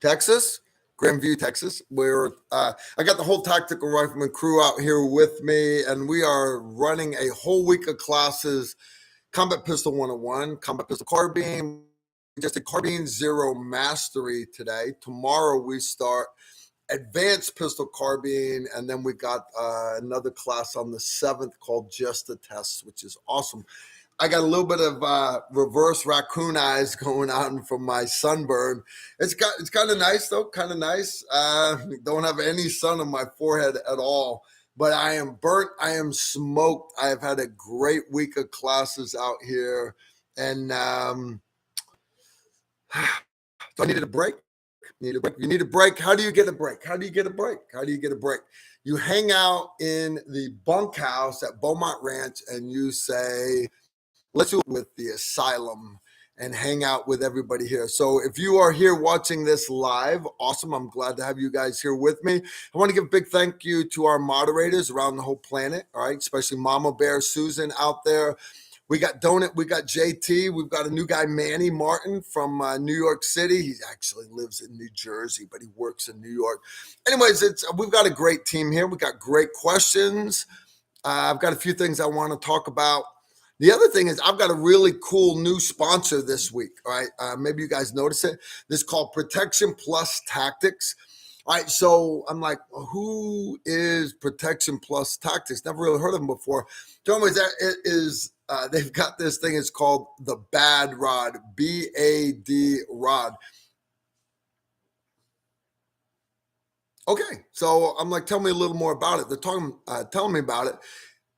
Texas, Grandview, Texas, where I got the whole Tactical Rifleman crew out here with me, and we are running a whole week of classes. Combat Pistol 101, Combat Pistol Carbine, just a Carbine Zero Mastery today. Tomorrow we start Advanced Pistol Carbine, and then we got another class on the 7th called Just a Test, which is awesome. I got a little bit of reverse raccoon eyes going on from my sunburn. It's kind of nice though, kind of nice. Don't have any sun on my forehead at all, but I am burnt. I am smoked. I have had a great week of classes out here, and so I needed a break. You need a break. How do you get a break? You hang out in the bunkhouse at Beaumont Ranch, and you say, let's do it with the asylum and hang out with everybody here. So if you are here watching this live, awesome. I'm glad to have you guys here with me. I want to give a big thank you to our moderators around the whole planet, all right, especially Mama Bear Susan out there. We got Donut, we got JT, we've got a new guy, Manny Martin from New York City. He actually lives in New Jersey, but he works in New York. Anyways, we've got a great team here. We got great questions. I've got a few things I want to talk about. The other thing is I've got a really cool new sponsor this week, all right? Maybe you guys notice it. This is called Protection Plus Tactics. All right, so I'm like, who is Protection Plus Tactics? Never really heard of them before. So anyways, it is, they've got this thing. It's called the B.A.D rod, B.A.D rod. Okay, so I'm like, tell me a little more about it. They're telling me about it.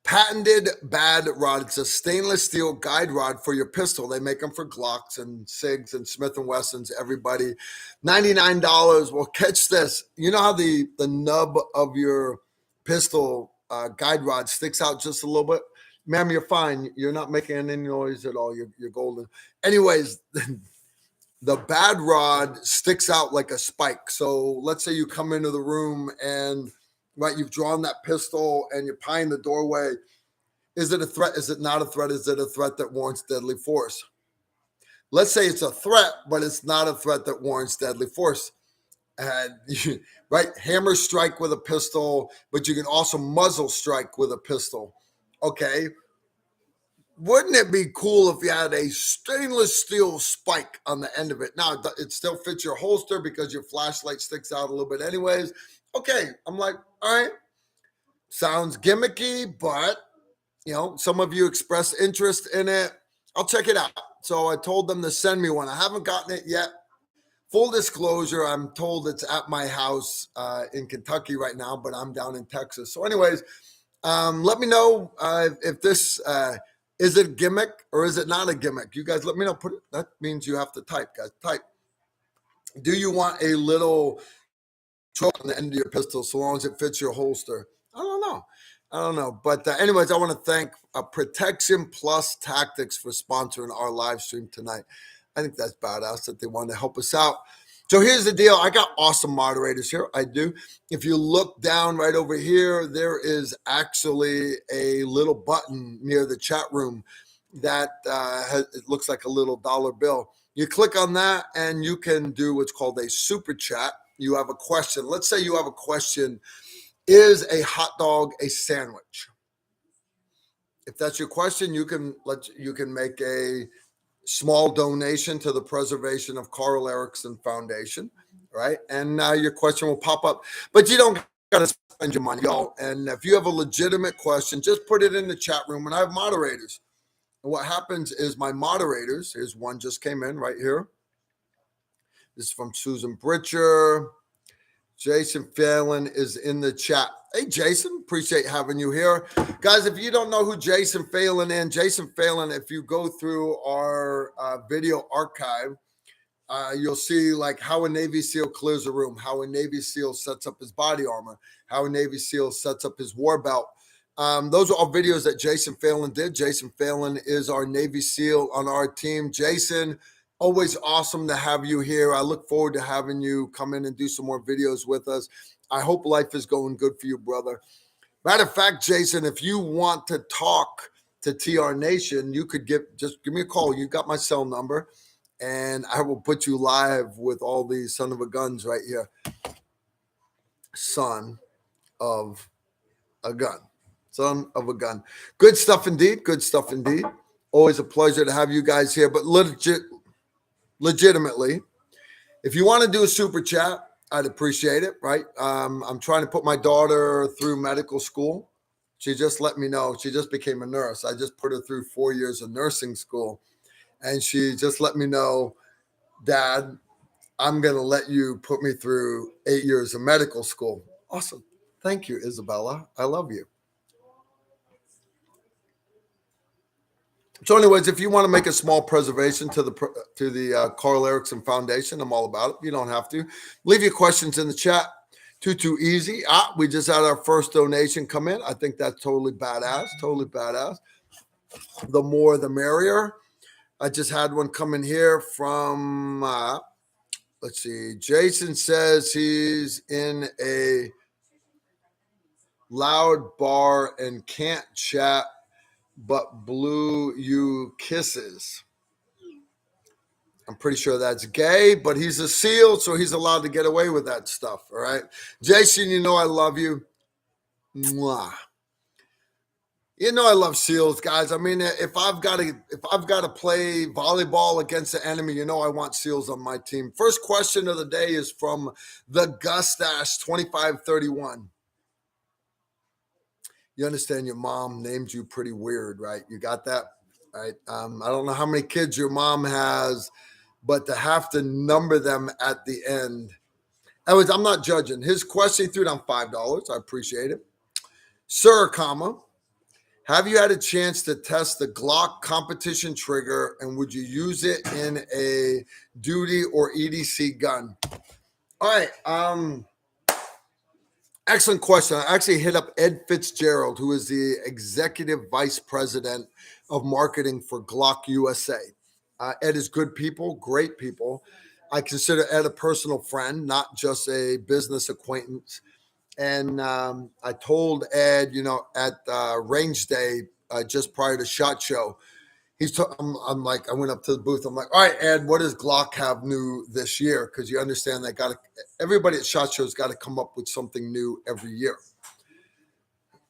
Patented B.A.D rod. It's a stainless steel guide rod for your pistol. They make them for Glocks and SIGs and Smith & Wessons, everybody. $99. Well, catch this. You know how the nub of your pistol guide rod sticks out just a little bit? Ma'am, you're fine. You're not making any noise at all. You're golden. Anyways, the B.A.D rod sticks out like a spike. So let's say you come into the room and right, you've drawn that pistol and you're pieing the doorway. Is it a threat? Is it not a threat? Is it a threat that warrants deadly force? Let's say it's a threat, but it's not a threat that warrants deadly force. Right? Hammer strike with a pistol, but you can also muzzle strike with a pistol. Okay. Wouldn't it be cool if you had a stainless steel spike on the end of it? Now, it still fits your holster because your flashlight sticks out a little bit anyways. Okay, I'm like, all right, sounds gimmicky, but, some of you express interest in it. I'll check it out. So I told them to send me one. I haven't gotten it yet. Full disclosure, I'm told it's at my house in Kentucky right now, but I'm down in Texas. So anyways, let me know if this is it a gimmick or is it not a gimmick? You guys let me know. That means you have to type, guys. Type. Do you want a little choke on the end of your pistol so long as it fits your holster? I don't know. But anyways, I want to thank Protection Plus Tactics for sponsoring our live stream tonight. I think that's badass that they want to help us out. So here's the deal. I got awesome moderators here. I do. If you look down right over here, there is actually a little button near the chat room that it looks like a little dollar bill. You click on that and you can do what's called a super chat. You have a question. Let's say you have a question. Is a hot dog a sandwich? If that's your question, you can make a small donation to the preservation of Carl Erickson Foundation, right? And your question will pop up, but you don't got to spend your money, y'all. And if you have a legitimate question, just put it in the chat room, and I have moderators. And what happens is my moderators, here's one just came in right here. This is from Susan Britcher. Jason Phelan is in the chat. Hey, Jason, appreciate having you here. Guys, if you don't know who Jason Phelan is, Jason Phelan, if you go through our video archive, you'll see like how a Navy SEAL clears a room, how a Navy SEAL sets up his body armor, how a Navy SEAL sets up his war belt. Those are all videos that Jason Phelan did. Jason Phelan is our Navy SEAL on our team. Jason, always awesome to have you here. I look forward to having you come in and do some more videos with us. I hope life is going good for you, brother. Matter of fact, Jason, if you want to talk to TR Nation, you could just give me a call. You got my cell number. and I will put you live with all these son of a guns right here. Son of a gun. Son of a gun. Good stuff indeed. Good stuff indeed. Always a pleasure to have you guys here. But legitimately, if you want to do a super chat, I'd appreciate it, right? I'm trying to put my daughter through medical school. She just let me know. She just became a nurse. I just put her through 4 years of nursing school. And she just let me know, Dad, I'm going to let you put me through 8 years of medical school. Awesome. Thank you, Isabella. I love you. So, anyways, if you want to make a small preservation to the Carl Erickson Foundation, I'm all about it. You don't have to. Leave your questions in the chat. Too easy. We just had our first donation come in. I think that's totally badass. Totally badass. The more, the merrier. I just had one come in here from, let's see. Jason says he's in a loud bar and can't chat, but blew you kisses. I'm pretty sure that's gay, but he's a SEAL, so he's allowed to get away with that stuff. All right. Jason, you know I love you. Mwah. You know I love SEALs, guys. I mean, if I've got to play volleyball against the enemy, you know I want SEALs on my team. First question of the day is from the Gustash 2531. You understand your mom named you pretty weird, right? You got that? Right. I don't know how many kids your mom has, but to have to number them at the end. Anyways, I'm not judging. His question, he threw down $5. I appreciate it. Sir, comma, have you had a chance to test the Glock competition trigger, and would you use it in a duty or EDC gun? All right. Excellent question. I actually hit up Ed Fitzgerald, who is the executive vice president of marketing for Glock USA. Ed is good people, great people. I consider Ed a personal friend, not just a business acquaintance. And I told Ed, at range day just prior to SHOT Show, I'm like, I went up to the booth. I'm like, all right, Ed, what does Glock have new this year? Because you understand everybody at SHOT Show's got to come up with something new every year.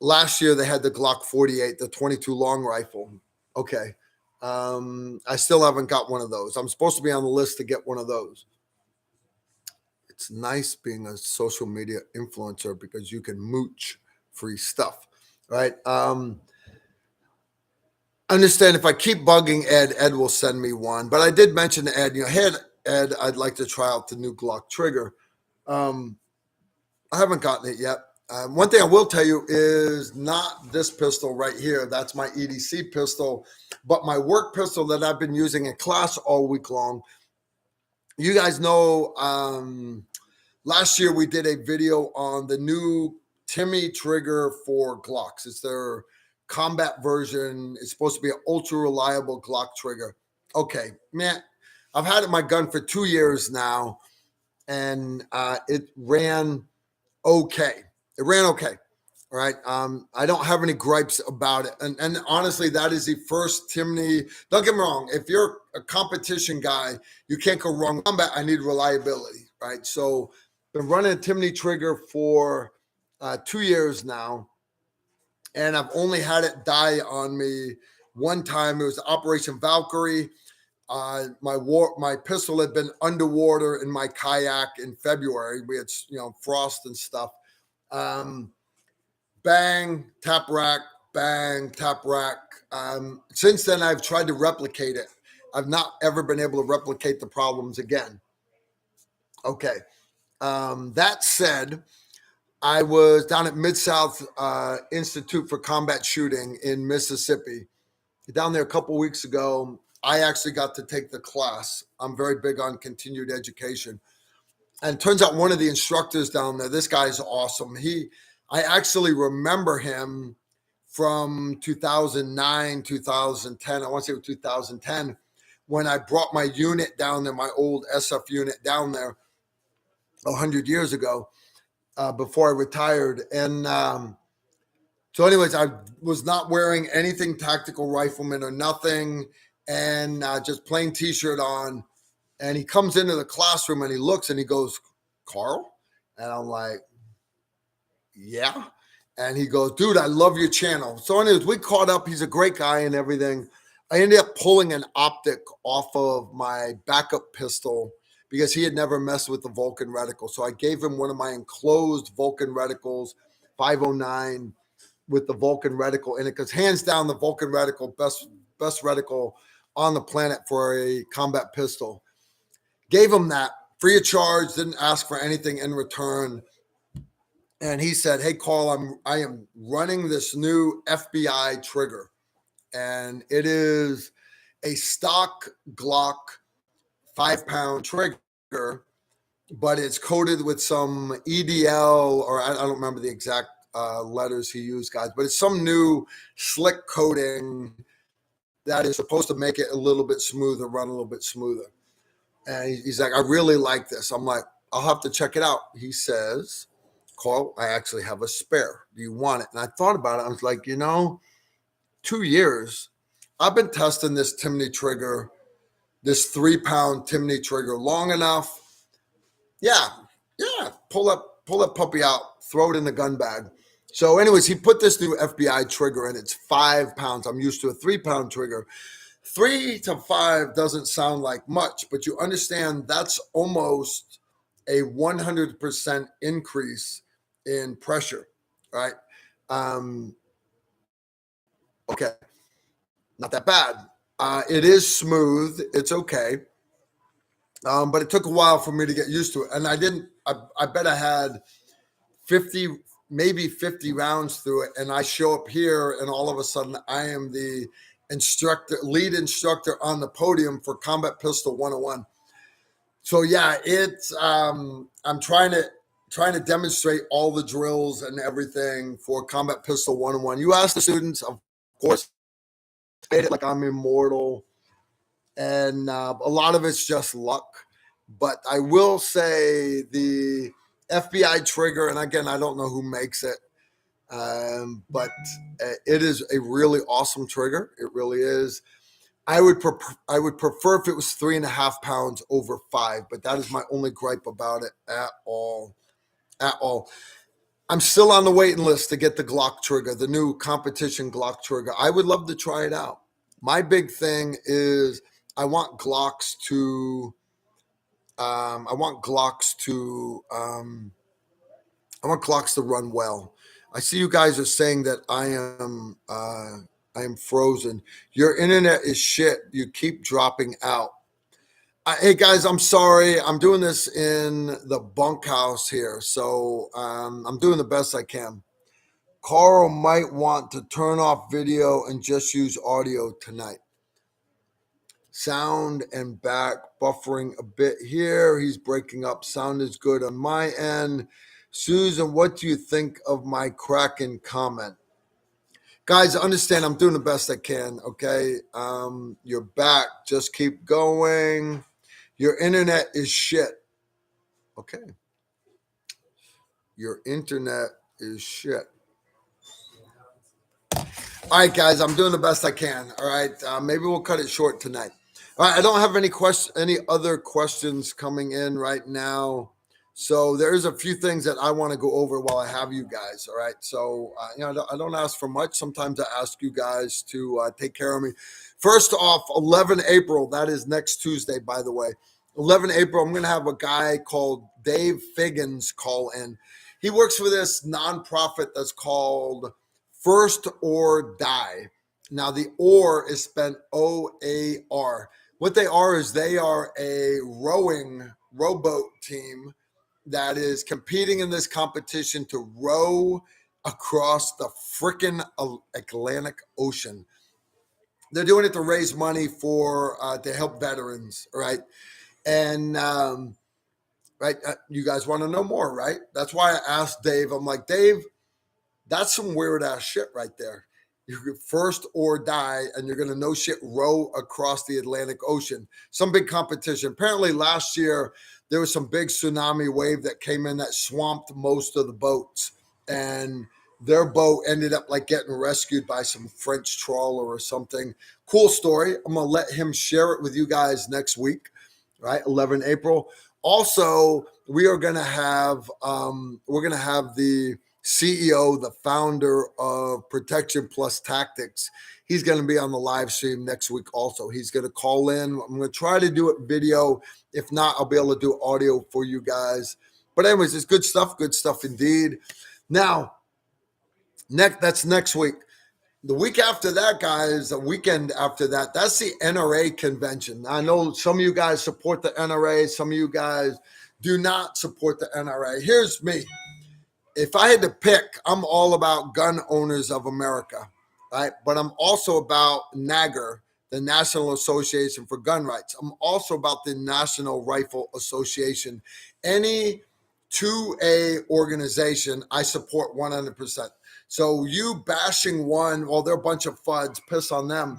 Last year they had the Glock 48, the 22 long rifle. Okay. I still haven't got one of those. I'm supposed to be on the list to get one of those. It's nice being a social media influencer because you can mooch free stuff, right? Understand if I keep bugging Ed will send me one. But I did mention to Ed, hey, Ed, I'd like to try out the new Glock trigger. I haven't gotten it yet. One thing I will tell you is not this pistol right here. That's my EDC pistol, but my work pistol that I've been using in class all week long. You guys know, last year we did a video on the new Timmy trigger for Glocks. It's their combat version. It's supposed to be an ultra reliable Glock trigger. Okay, man, I've had it in my gun for 2 years now, and it ran okay. It ran okay. All right. I don't have any gripes about it. And honestly, that is the first Timney. Don't get me wrong. If you're a competition guy, you can't go wrong. Combat, I need reliability, right? So been running a Timney trigger for 2 years now, and I've only had it die on me one time. It was Operation Valkyrie. My pistol had been underwater in my kayak in February. We had frost and stuff. Bang, tap rack, bang, tap rack. Since then, I've tried to replicate it. I've not ever been able to replicate the problems again. Okay. That said, I was down at Mid-South Institute for Combat Shooting in Mississippi. Down there a couple weeks ago, I actually got to take the class. I'm very big on continued education. And it turns out one of the instructors down there, this guy's awesome. I actually remember him from 2009, 2010. I want to say it was 2010 when I brought my unit down there, my old SF unit down there 100 years ago before I retired. And so anyways, I was not wearing anything Tactical Rifleman or nothing, and just plain T-shirt on. And he comes into the classroom and he looks and he goes, Carl? And I'm like, yeah. And he goes, dude, I love your channel. So anyways, we caught up. He's a great guy and everything. I ended up pulling an optic off of my backup pistol because he had never messed with the Vulcan reticle. So I gave him one of my enclosed Vulcan reticles, 509, with the Vulcan reticle in it, because hands down, the Vulcan reticle, best reticle on the planet for a combat pistol. Gave him that free of charge, didn't ask for anything in return. And he said, hey, Carl, I am running this new FBI trigger. And it is a stock Glock 5-pound trigger, but it's coated with some EDL, or I don't remember the exact letters he used, guys, but it's some new slick coating that is supposed to make it a little bit smoother, run a little bit smoother. And he's like, I really like this. I'm like, I'll have to check it out. He says, Carl, I actually have a spare. Do you want it? And I thought about it. I was like, 2 years, I've been testing this Timney trigger, this 3-pound Timney trigger long enough. Yeah. Pull that puppy out, throw it in the gun bag. So anyways, he put this new FBI trigger in. It's 5 pounds. I'm used to a 3-pound trigger. 3 to 5 doesn't sound like much, but you understand that's almost a 100% increase in pressure, right? Okay, not that bad. It is smooth. It's okay. But it took a while for me to get used to it. And I bet I had 50, maybe 50 rounds through it. And I show up here and all of a sudden I am the lead instructor on the podium for Combat Pistol 101. So yeah, it's I'm trying to demonstrate all the drills and everything for Combat Pistol 101. You ask the students, of course, made it like I'm immortal, and a lot of it's just luck. But I will say the FBI trigger, and again, I don't know who makes it, but it is a really awesome trigger. It really is. I would prefer if it was 3.5 pounds over 5, but that is my only gripe about it at all. At all. I'm still on the waiting list to get the Glock trigger, the new competition Glock trigger. I would love to try it out. My big thing is I want Glocks to run well. I see you guys are saying that I am frozen. Your internet is shit. You keep dropping out. Hey guys, I'm sorry. I'm doing this in the bunkhouse here, so I'm doing the best I can. Carl might want to turn off video and just use audio tonight. Sound and back buffering a bit here. He's breaking up. Sound is good on my end. Susan, what do you think of my Kraken comment? Guys, understand I'm doing the best I can, okay? You're back. Just keep going. Your internet is shit. Okay. Your internet is shit. All right, guys, I'm doing the best I can. All right. Maybe we'll cut it short tonight. All right. I don't have any other questions coming in right now. So there's a few things that I want to go over while I have you guys. All right. So, I don't ask for much. Sometimes I ask you guys to take care of me. First off, 11 April, that is next Tuesday, by the way. 11 April, I'm going to have a guy called Dave Figgins call in. He works for this nonprofit that's called First or Die. Now, the OR is spelled OAR. What they are is they are a rowboat team that is competing in this competition to row across the frickin' Atlantic Ocean. They're doing it to raise money to help veterans, right? And you guys want to know more, right? That's why I asked Dave. I'm like, Dave, that's some weird ass shit right there. You're first or die, and you're gonna no shit row across the Atlantic Ocean. Some big competition. Apparently, last year there was some big tsunami wave that came in that swamped most of the boats, and their boat ended up like getting rescued by some French trawler or something. Cool story. I'm gonna let him share it with you guys next week. right? 11 April. Also, we are going to have the CEO, the founder of Protection Plus Tactics. He's going to be on the live stream next week. Also, he's going to call in. I'm going to try to do it video. If not, I'll be able to do audio for you guys. But anyways, it's good stuff. Good stuff indeed. Now, that's next week. The week after that, guys, the weekend after that, that's the NRA convention. I know some of you guys support the NRA. Some of you guys do not support the NRA. Here's me. If I had to pick, I'm all about Gun Owners of America, right? But I'm also about NAGR, the National Association for Gun Rights. I'm also about the National Rifle Association. Any 2A organization, I support 100%. So you bashing one, well, they're a bunch of fuds, piss on them.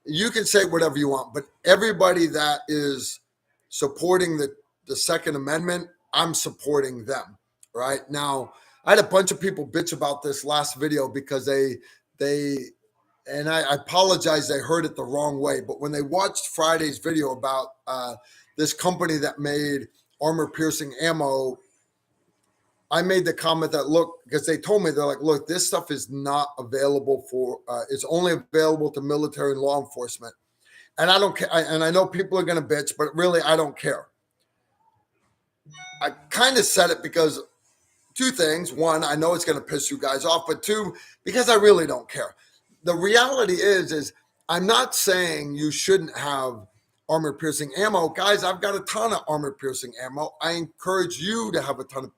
You can say whatever you want, but everybody that is supporting the Second Amendment, I'm supporting them, right? Now, I had a bunch of people bitch about this last video because and I apologize, they heard it the wrong way, but when they watched Friday's video about this company that made armor-piercing ammo, I made the comment that, look, because they told me, they're like, look, this stuff is not available for, it's only available to military and law enforcement. And I don't care. And I know people are going to bitch, but really, I don't care. I kind of said it because two things. One, I know it's going to piss you guys off, but two, because I really don't care. The reality is I'm not saying you shouldn't have armor-piercing ammo. Guys, I've got a ton of armor-piercing ammo. I encourage you to have a ton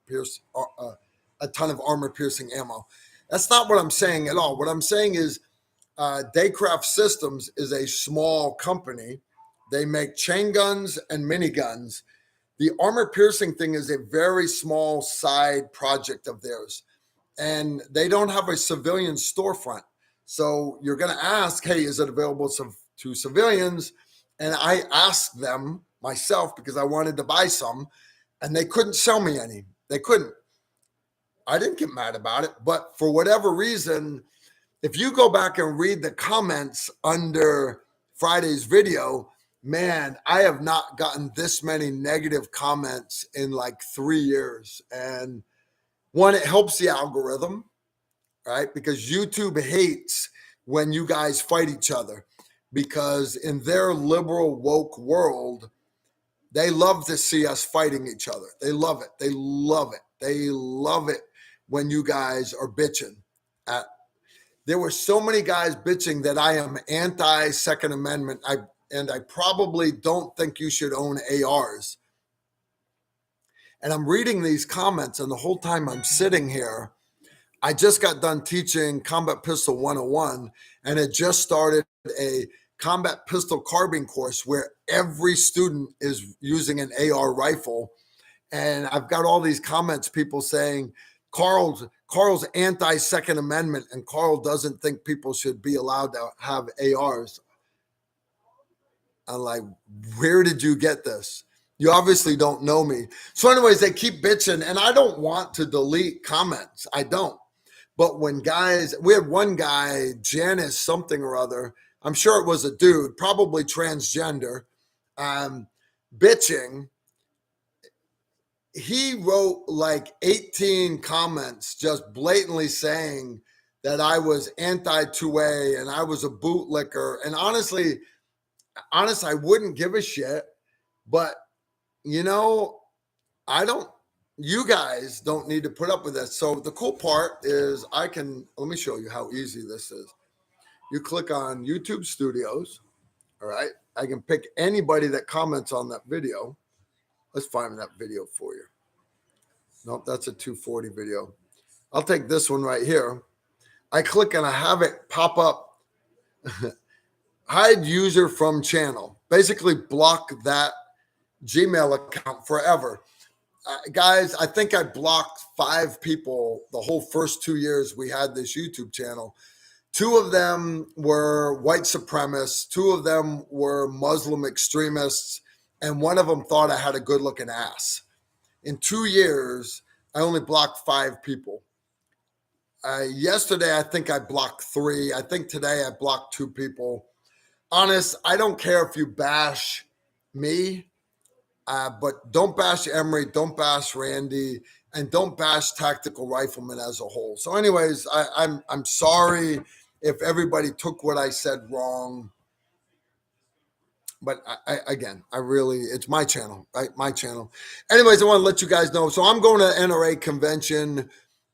of armor-piercing ammo. That's not what I'm saying at all. What I'm saying is Daycraft Systems is a small company. They make chain guns and miniguns. The armor-piercing thing is a very small side project of theirs, and they don't have a civilian storefront. So you're going to ask, hey, is it available to civilians? And I asked them myself because I wanted to buy some, and they couldn't sell me any. They couldn't. I didn't get mad about it, but for whatever reason, if you go back and read the comments under Friday's video, man, I have not gotten this many negative comments in like 3 years. And one, it helps the algorithm, right? Because YouTube hates when you guys fight each other, because in their liberal woke world, they love to see us fighting each other. They love it. They love it. They love it when you guys are bitching. There were so many guys bitching that I am anti-Second Amendment. I probably don't think you should own ARs. And I'm reading these comments, and the whole time I'm sitting here, I just got done teaching Combat Pistol 101, and it just started a Combat Pistol Carbine course where every student is using an AR rifle. And I've got all these comments, people saying, Carl's anti-Second Amendment, and Carl doesn't think people should be allowed to have ARs. I'm like, where did you get this? You obviously don't know me. So anyways, they keep bitching, and I don't want to delete comments. I don't. But when guys, we had one guy, Janice something or other, I'm sure it was a dude, probably transgender, bitching. He wrote like 18 comments just blatantly saying that I was anti-2A and I was a bootlicker. And honestly, I wouldn't give a shit. But, you guys don't need to put up with this. So the cool part is let me show you how easy this is. You click on YouTube Studios, all right? I can pick anybody that comments on that video. Let's find that video for you. Nope, that's a 240 video. I'll take this one right here. I click and I have it pop up. Hide user from channel. Basically block that Gmail account forever. Guys, I think I blocked 5 people the whole first 2 years we had this YouTube channel. 2 of them were white supremacists. 2 of them were Muslim extremists. And one of them thought I had a good looking ass. In 2 years, I only blocked 5 people. Yesterday, I think I blocked 3. I think today I blocked 2 people. Honest, I don't care if you bash me But don't bash Emery, don't bash Randy, and don't bash Tactical Rifleman as a whole. So, anyways, I'm sorry if everybody took what I said wrong. But again, it's my channel, right? My channel. Anyways, I want to let you guys know. So I'm going to NRA convention.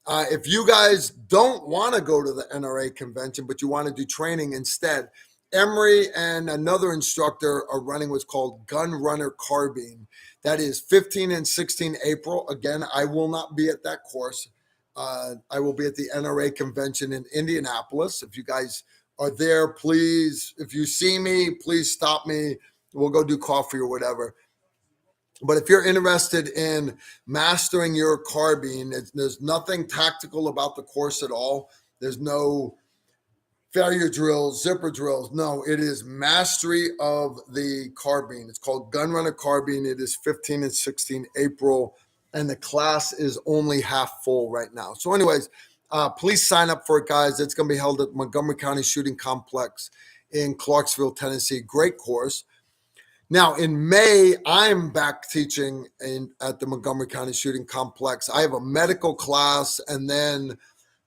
If you guys don't want to go to the NRA convention, but you want to do training instead, Emery and another instructor are running what's called Gun Runner Carbine. That is 15 and 16 April. Again, I will not be at that course. I will be at the NRA convention in Indianapolis. If you guys are there, please, if you see me, please stop me. We'll go do coffee or whatever. But if you're interested in mastering your carbine, there's nothing tactical about the course at all. There's no failure drills, zipper drills. No, it is mastery of the carbine. It's called Gun Runner Carbine. It is 15 and 16 April, and the class is only half full right now. So anyways, please sign up for it, guys. It's going to be held at Montgomery County Shooting Complex in Clarksville, Tennessee. Great course. Now, in May, I'm back teaching at the Montgomery County Shooting Complex. I have a medical class and then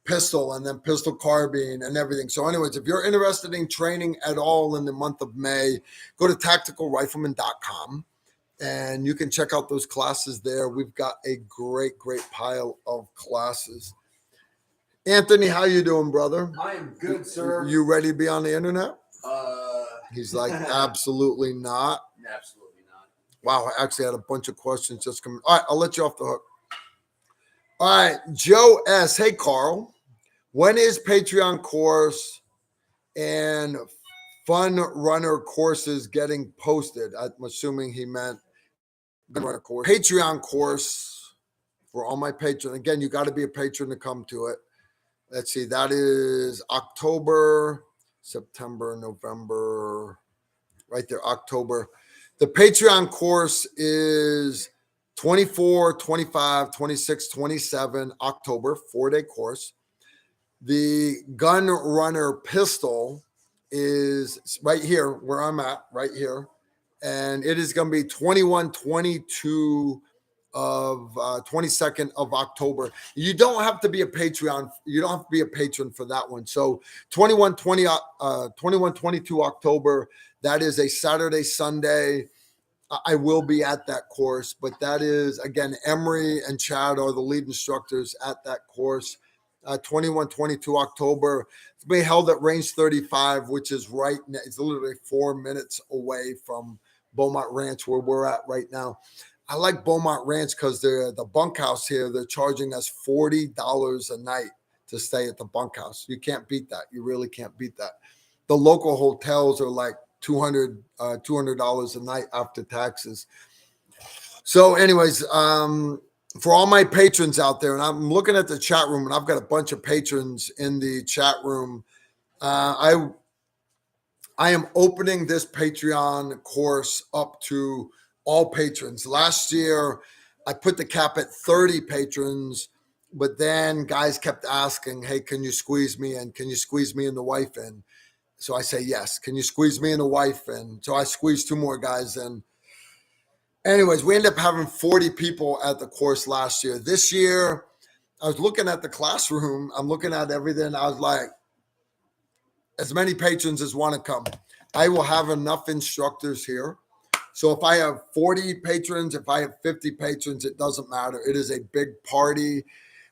pistol carbine and everything. So anyways, if you're interested in training at all in the month of May, go to tacticalrifleman.com and you can check out those classes there. We've got a great pile of classes. Anthony, how you doing, brother? I am good, sir. You ready to be on the internet? He's like, absolutely not. Absolutely not. Wow, I actually had a bunch of questions just coming. All right, I'll let you off the hook. All right, Joe S. Hey, Carl. When is Patreon course and Fun Runner courses getting posted? I'm assuming he meant runner course. Patreon course for all my patrons. Again, you got to be a patron to come to it. Let's see, that is October, September, November, right there, October. The Patreon course is 24, 25, 26, 27, October, 4-day course. The Gun Runner pistol is right here where I'm at, right here. And it is going to be 21, 22 of 22nd of October. You don't have to be a Patreon. You don't have to be a patron for that one. So 21, 22 October. That is a Saturday, Sunday. I will be at that course, but that is, again, Emery and Chad are the lead instructors at that course. 21, 22 October. It's being held at Range 35, which is right now. It's literally 4 minutes away from Beaumont Ranch, where we're at right now. I like Beaumont Ranch because the bunkhouse here, they're charging us $40 a night to stay at the bunkhouse. You can't beat that. You really can't beat that. The local hotels are like $200 a night after taxes. So anyways, for all my patrons out there, and I'm looking at the chat room, and I've got a bunch of patrons in the chat room. I am opening this Patreon course up to all patrons. Last year, I put the cap at 30 patrons, but then guys kept asking, hey, can you squeeze me in? Can you squeeze me and the wife in? So I say, yes. Can you squeeze me and the wife in? So I squeezed 2 more guys in. Anyways, we ended up having 40 people at the course last year. This year, I was looking at the classroom. I'm looking at everything. I was like, as many patrons as want to come. I will have enough instructors here. So if I have 40 patrons, if I have 50 patrons, it doesn't matter. It is a big party.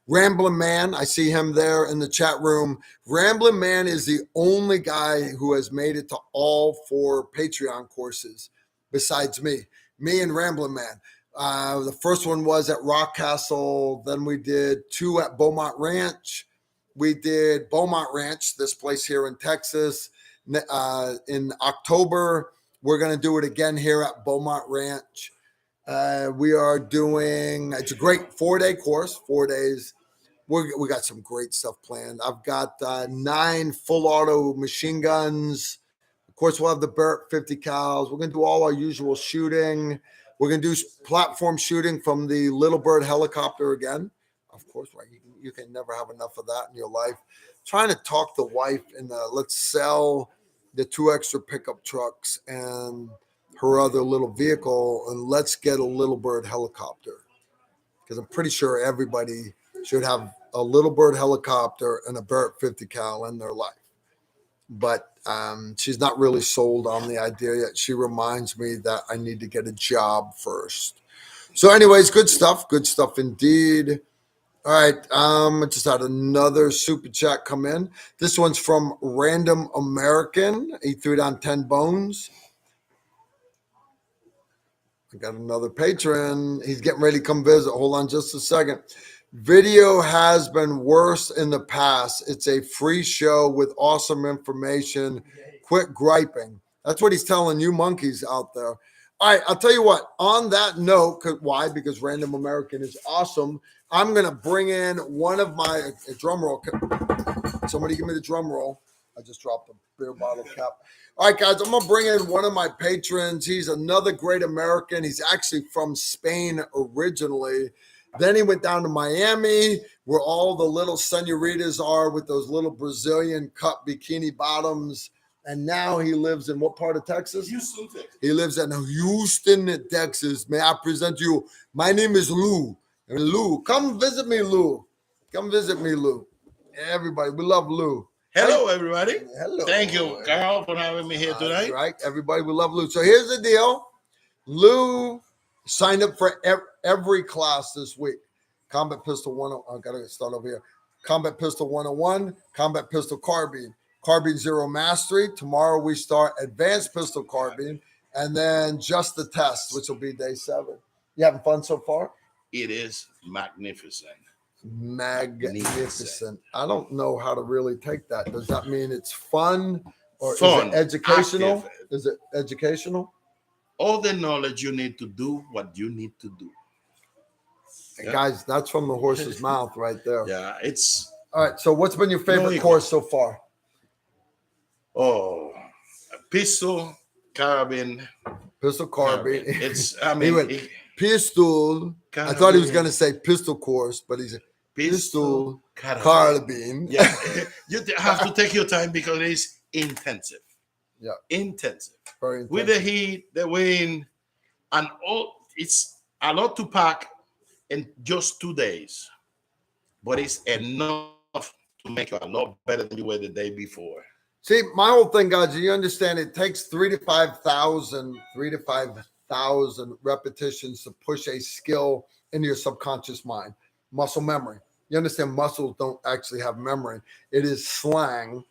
Ramblin' Man, I see him there in the chat room. Ramblin' Man is the only guy who has made it to all 4 Patreon courses besides me. Me and Ramblin' Man. The first one was at Rock Castle. Then we did 2 at Beaumont Ranch. We did Beaumont Ranch, this place here in Texas. In October, we're going to do it again here at Beaumont Ranch. We are doing, it's a great 4-day course, 4 days. We got some great stuff planned. I've got 9 full auto machine guns. Of course, we'll have the Burt 50 cals. We're going to do all our usual shooting. We're going to do platform shooting from the Little Bird helicopter again. Of course, right? You can never have enough of that in your life. Trying to talk the wife and let's sell the 2 extra pickup trucks and her other little vehicle and let's get a Little Bird helicopter. Because I'm pretty sure everybody should have a Little Bird helicopter and a Barrett 50 cal in their life. But she's not really sold on the idea yet. She reminds me that I need to get a job first. So anyways, good stuff indeed. All right, I just had another super chat come in. This one's from Random American. He threw down 10 bones. I got another patron. He's getting ready to come visit. Hold on just a second. Video has been worse in the past. It's a free show with awesome information. Quit griping. That's what he's telling you monkeys out there. All right, I'll tell you what. On that note, why? Because Random American is awesome. I'm going to bring in one of my drum roll. Somebody give me the drum roll. I just dropped a beer bottle cap. All right, guys, I'm going to bring in one of my patrons. He's another great American. He's actually from Spain originally. Then he went down to Miami, where all the little senoritas are with those little Brazilian cut bikini bottoms. And now he lives in what part of Texas? Houston, Texas. He lives in Houston, Texas. May I present you? My name is Lou. Lou, come visit me, Lou. Come visit me, Lou. Everybody, we love Lou. Hello, everybody. Hello. Thank you, Carl, for having me here tonight. Right, everybody, we love Lou. So here's the deal. Lou signed up for every class this week. Combat Pistol 101. I gotta start over here. Combat Pistol 101, Combat Pistol Carbine, Carbine Zero Mastery. Tomorrow we start Advanced Pistol Carbine, and then just the test, which will be day 7. You having fun so far? It is magnificent. Magnificent. I don't know how to really take that. Does that mean it's fun or Fun, is it educational? active. Is it educational? All the knowledge you need to do what you need to do. Hey, Yeah. guys, that's from the horse's mouth right there. Yeah, it's All right. So what's been your favorite ego. course so far? Pistol, carabine. Pistol carbine. It's, I He mean, went pistol. I thought he was going to say pistol course, but he's a pistol carbine. Yeah, you have to take your time because it's intensive. Yeah. Intensive. Very intense. With the heat, the wind, and all, it's a lot to pack in just 2 days. But it's enough to make you a lot better than you were the day before. See, my whole thing, guys, you understand it takes 3,000 to 5,000 repetitions to push a skill into your subconscious mind. Muscle memory. You understand muscles don't actually have memory. It is slang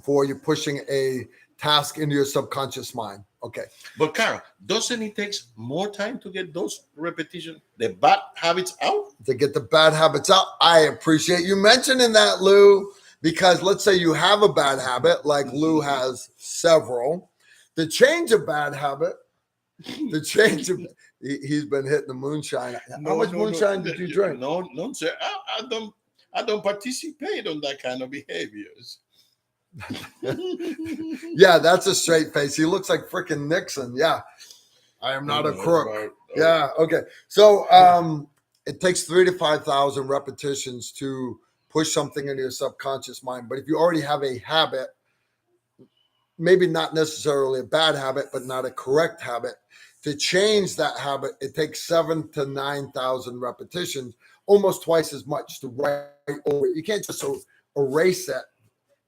for you pushing a task into your subconscious mind. Okay. But Carl, doesn't it take more time to get those repetitions, the bad habits out? To get the bad habits out. I appreciate you mentioning that, Lou, because let's say you have a bad habit, like Lou has several. To change a bad habit, he's been hitting the moonshine. How much moonshine did you drink? No, sir. I don't participate on that kind of behaviors. Yeah, that's a straight face. He looks like freaking Nixon. Yeah. I am not a crook. Yeah. Okay. So it takes 3,000 to 5,000 repetitions to push something into your subconscious mind. But if you already have a habit, maybe not necessarily a bad habit, but not a correct habit, to change that habit, it takes 7,000 to 9,000 repetitions, almost twice as much to write over it. You can't just erase it.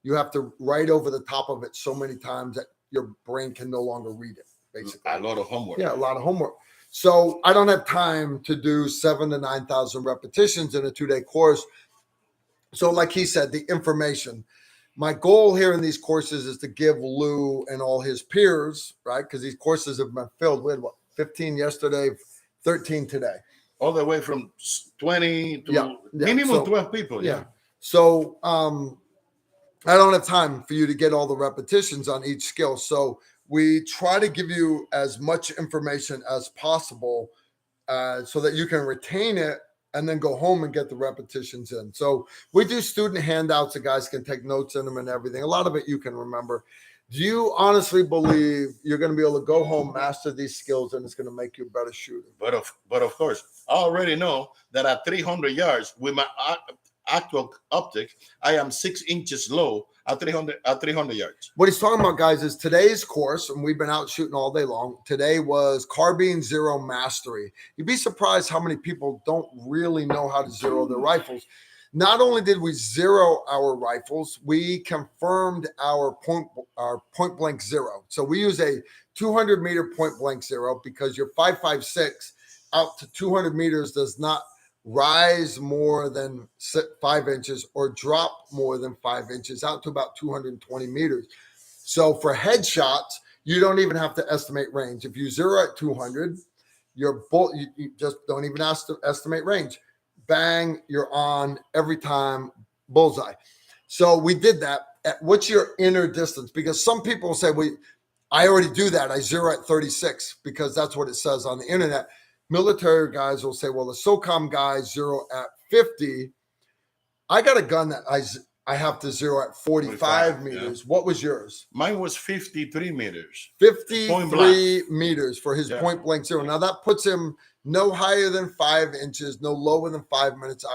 You have to write over the top of it so many times that your brain can no longer read it, basically. A lot of homework. Yeah, a lot of homework. So I don't have time to do 7,000 to 9,000 repetitions in a 2-day course. So like he said, the information. My goal here in these courses is to give Lou and all his peers, right? Because these courses have been filled. We had, 15 yesterday, 13 today. All the way from 20 to minimum 12 people. Yeah. So I don't have time for you to get all the repetitions on each skill. So we try to give you as much information as possible so that you can retain it and then go home and get the repetitions in. So we do student handouts that guys can take notes in them and everything. A lot of it you can remember. Do you honestly believe you're going to be able to go home, master these skills, and it's going to make you a better shooter? But of course, I already know that at 300 yards, with actual optic, I am 6 inches low at 300 yards. What he's talking about, guys, is today's course, and we've been out shooting all day long. Today was Carbine Zero Mastery. You'd be surprised how many people don't really know how to zero their rifles. Not only did we zero our rifles, we confirmed our point blank zero. So we use a 200 meter point blank zero because your 5.56 out to 200 meters does not rise more than 5 inches or drop more than 5 inches out to about 220 meters. So for headshots, you don't even have to estimate range. If you zero at 200, your bolt, you just don't even have to estimate range. Bang, you're on every time, bullseye. So we did that. What's your inner distance? Because some people say, well, I already do that. I zero at 36 because that's what it says on the internet. Military guys will say, well, the SOCOM guys zero at 50. I got a gun that I have to zero at 45 meters. Yeah. What was yours? Mine was 53 meters. 53 meters for his point blank zero. Now that puts him no higher than 5 inches, no lower than 5 minutes,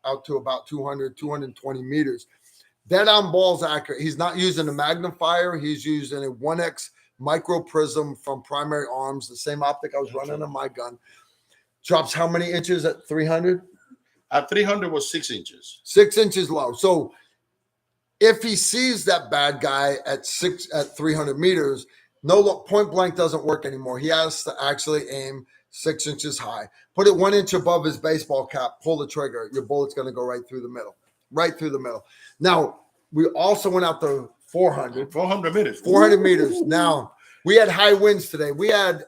out to about 200, 220 meters. Dead on balls accurate. He's not using a magnifier. He's using a 1X micro prism from Primary Arms, the same optic I was running on my gun. Drops how many inches at 300? At 300 was 6 inches. 6 inches low. So if he sees that bad guy at 300 meters, no point blank doesn't work anymore. He has to actually aim 6 inches high. Put it 1 inch above his baseball cap, pull the trigger. Your bullet's going to go right through the middle. Right through the middle. Now, we also went out to 400 meters. 400 meters. Now, we had high winds today. We had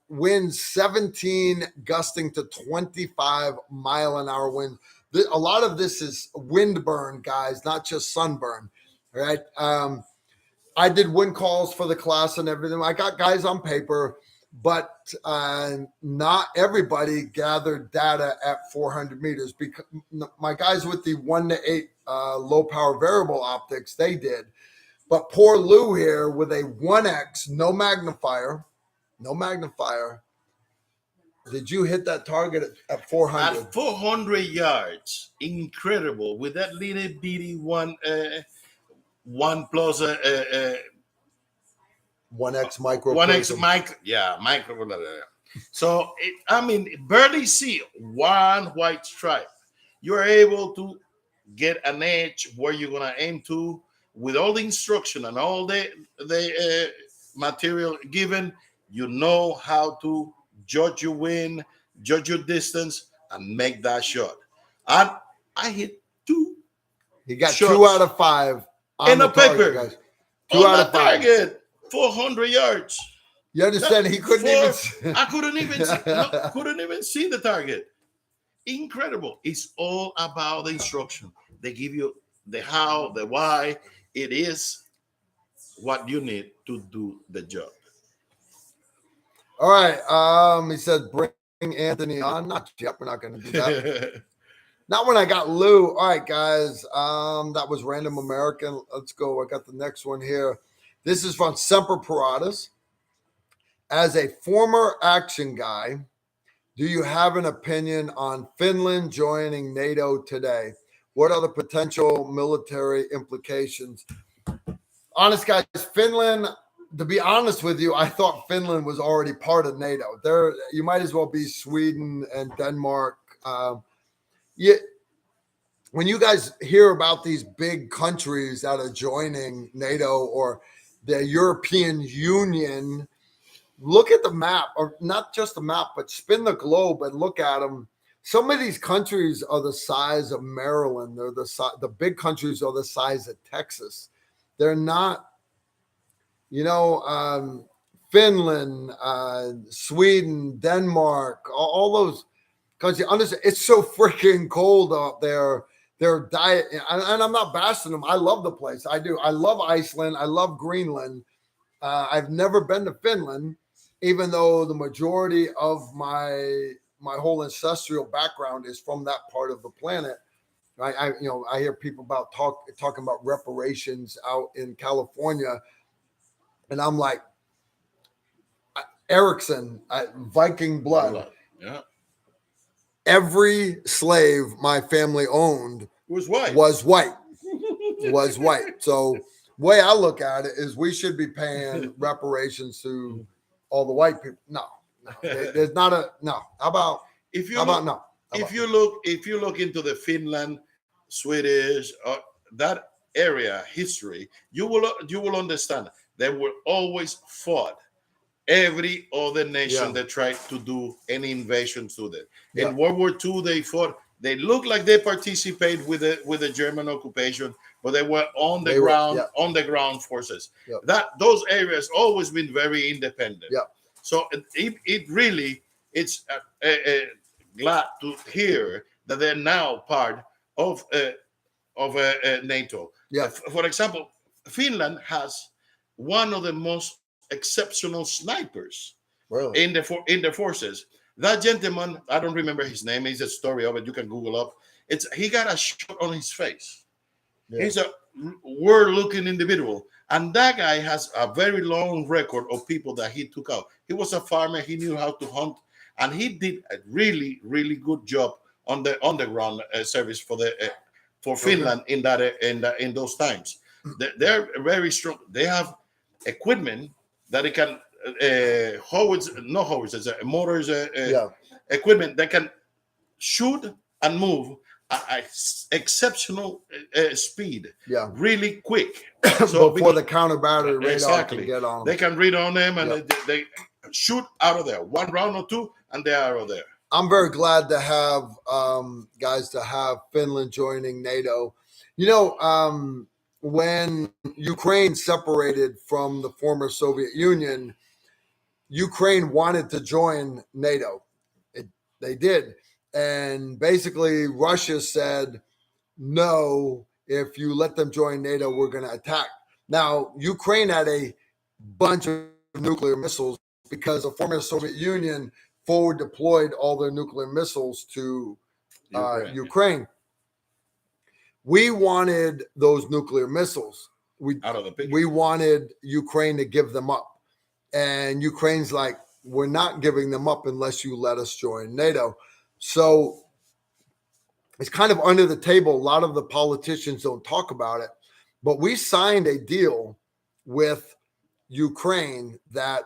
winds 17 gusting to 25 mile-an-hour winds. A lot of this is wind burn, guys, not just sunburn. All right. I did wind calls for the class and everything. I got guys on paper, but not everybody gathered data at 400 meters. Because my guys with the 1 to 8 low power variable optics, they did. But poor Lou here with a 1X, no magnifier. Did you hit that target at 400? At 400 yards, incredible. With that little bitty one plus 1X micro. 1X micro. So, barely see one white stripe. You're able to get an edge where you're going to aim to with all the instruction and all the material given. You know how to judge your wind, judge your distance, and make that shot. And I hit 2. He got shots 2 out of 5 in a paper, guys. 2 out of 5. Target, 400 yards. You understand? He couldn't even see. I couldn't even see the target. Incredible. It's all about the instruction. They give you the how, the why. It is what you need to do the job. All right. He said, bring Anthony on. Not yet. We're not going to do that. Not when I got Lou. All right, guys. That was Random American. Let's go. I got the next one here. This is from Semper Paratus. As a former action guy, do you have an opinion on Finland joining NATO today? What are the potential military implications? Honest, guys, Finland, to be honest with you, I thought Finland was already part of NATO. You might as well be Sweden and Denmark. When you guys hear about these big countries that are joining NATO or the European Union, look at the map, or not just the map, but spin the globe and look at them. Some of these countries are the size of Maryland. They're the big countries are the size of Texas. They're not, Finland, Sweden, Denmark, all those countries. Understand, it's so freaking cold out there. Their diet, and I'm not bashing them. I love the place. I do. I love Iceland. I love Greenland. I've never been to Finland, even though the majority of my whole ancestral background is from that part of the planet. I hear people talking about reparations out in California, and I'm like, Erickson, Viking blood. Yeah. Every slave my family owned was white. was white. Was white. So way I look at it is we should be paying reparations to all the white people. No, there's not a no. If you How look, about no? if you look into the Finland, Swedish, that area history, you will understand they were always fought every other nation that tried to do any invasion to them. Yeah. In World War II, they fought. They looked like they participated with the German occupation, but they were on the ground forces. Yeah. Those areas always been very independent. Yeah. So it really it's glad to hear that they're now part of NATO. Yeah. For example, Finland has one of the most exceptional snipers Really? in the forces. That gentleman, I don't remember his name. It's a story of it. You can Google up. He got a shot on his face. Yeah. He's a weird-looking individual, and that guy has a very long record of people that he took out. He was a farmer. He knew how to hunt, and he did a really, really good job on the underground service for Finland in those times. They're very strong. They have equipment that it can motors, equipment that can shoot and move at exceptional speed, really quick. So before the counter battery radar exactly. can get on them. They can read on them and they shoot out of there. One round or two, and they're out of there. I'm very glad to have to have Finland joining NATO. You know, when Ukraine separated from the former Soviet Union, Ukraine wanted to join NATO. They did. And basically, Russia said, no, if you let them join NATO, we're going to attack. Now, Ukraine had a bunch of nuclear missiles because the former Soviet Union forward deployed all their nuclear missiles to Ukraine. We wanted those nuclear missiles. We wanted Ukraine to give them up. And Ukraine's like, we're not giving them up unless you let us join NATO. So it's kind of under the table. A lot of the politicians don't talk about it. But we signed a deal with Ukraine that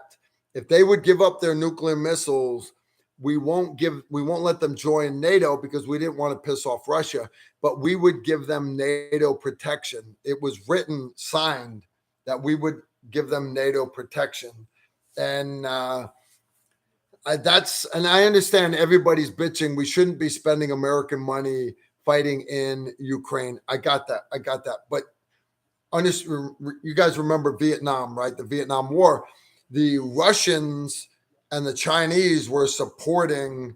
if they would give up their nuclear missiles, we won't let them join NATO because we didn't want to piss off Russia, but we would give them NATO protection. It was signed that we would give them NATO protection. And I understand everybody's bitching. We shouldn't be spending American money fighting in Ukraine. I got that. But you guys remember Vietnam, right? The Vietnam War. The Russians and the Chinese were supporting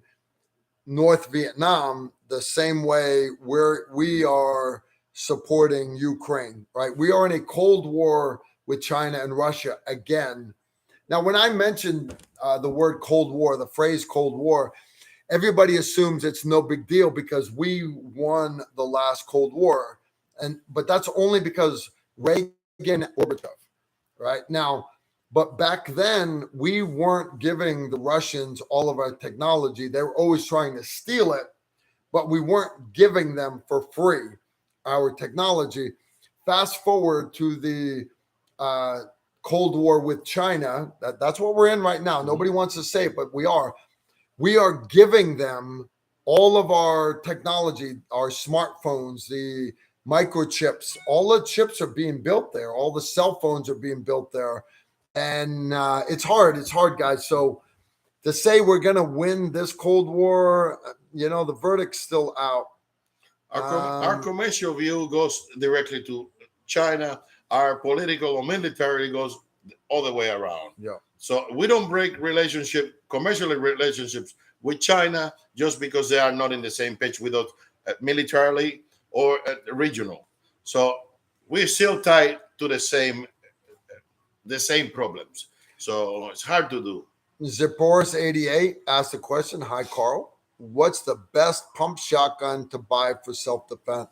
North Vietnam the same way we are supporting Ukraine, right? We are in a Cold War with China and Russia again. Now, when I mentioned the word Cold War, the phrase Cold War, everybody assumes it's no big deal because we won the last Cold War. But that's only because Reagan and Gorbachev, right? Now, but back then, we weren't giving the Russians all of our technology. They were always trying to steal it, but we weren't giving them for free our technology. Fast forward to the Cold War with China. That's what we're in right now. Nobody wants to say it, but we are. We are giving them all of our technology, our smartphones, the microchips. All the chips are being built there. All the cell phones are being built there. And it's hard. It's hard, guys. So to say we're going to win this Cold War, the verdict's still out. Our commercial view goes directly to China. Our political or military goes all the way around. Yeah. So we don't break commercial relationships with China just because they are not in the same page with us militarily or regional. So we're still tied to the same problems. So it's hard to do. Zipporus88 asked a question. Hi, Carl. What's the best pump shotgun to buy for self-defense?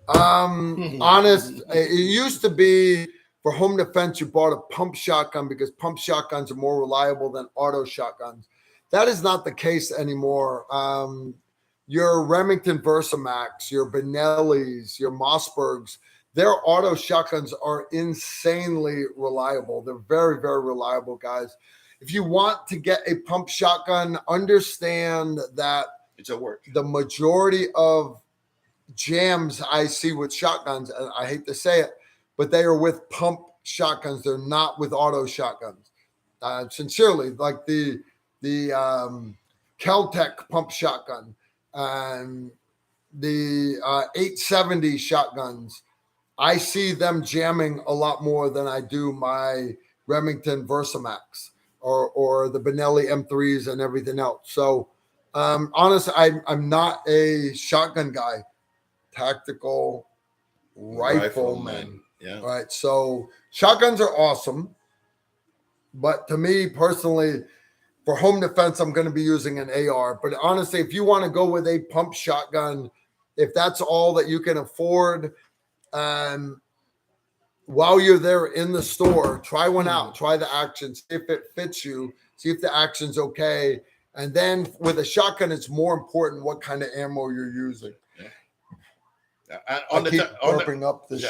Honest, it used to be for home defense, you bought a pump shotgun because pump shotguns are more reliable than auto shotguns. That is not the case anymore. your Remington Versamax, your Benellis, your Mossbergs, their auto shotguns are insanely reliable. They're very, very reliable, guys. If you want to get a pump shotgun, understand that It's a work. the majority of jams I see with shotguns, and I hate to say it, but they are with pump shotguns. They're not with auto shotguns. Sincerely, like the Kel-Tec pump shotgun, the 870 shotguns. I see them jamming a lot more than I do my Remington Versamax or the Benelli M3s and everything else. So, honestly, I'm not a shotgun guy. Tactical Rifleman. Yeah. All right. So shotguns are awesome. But to me personally, for home defense, I'm going to be using an AR. But honestly, if you want to go with a pump shotgun, if that's all that you can afford, while you're there in the store, try one out, try the action, see if it fits you, see if the action's okay. And then with a shotgun, it's more important what kind of ammo you're using. On I keep burping up this,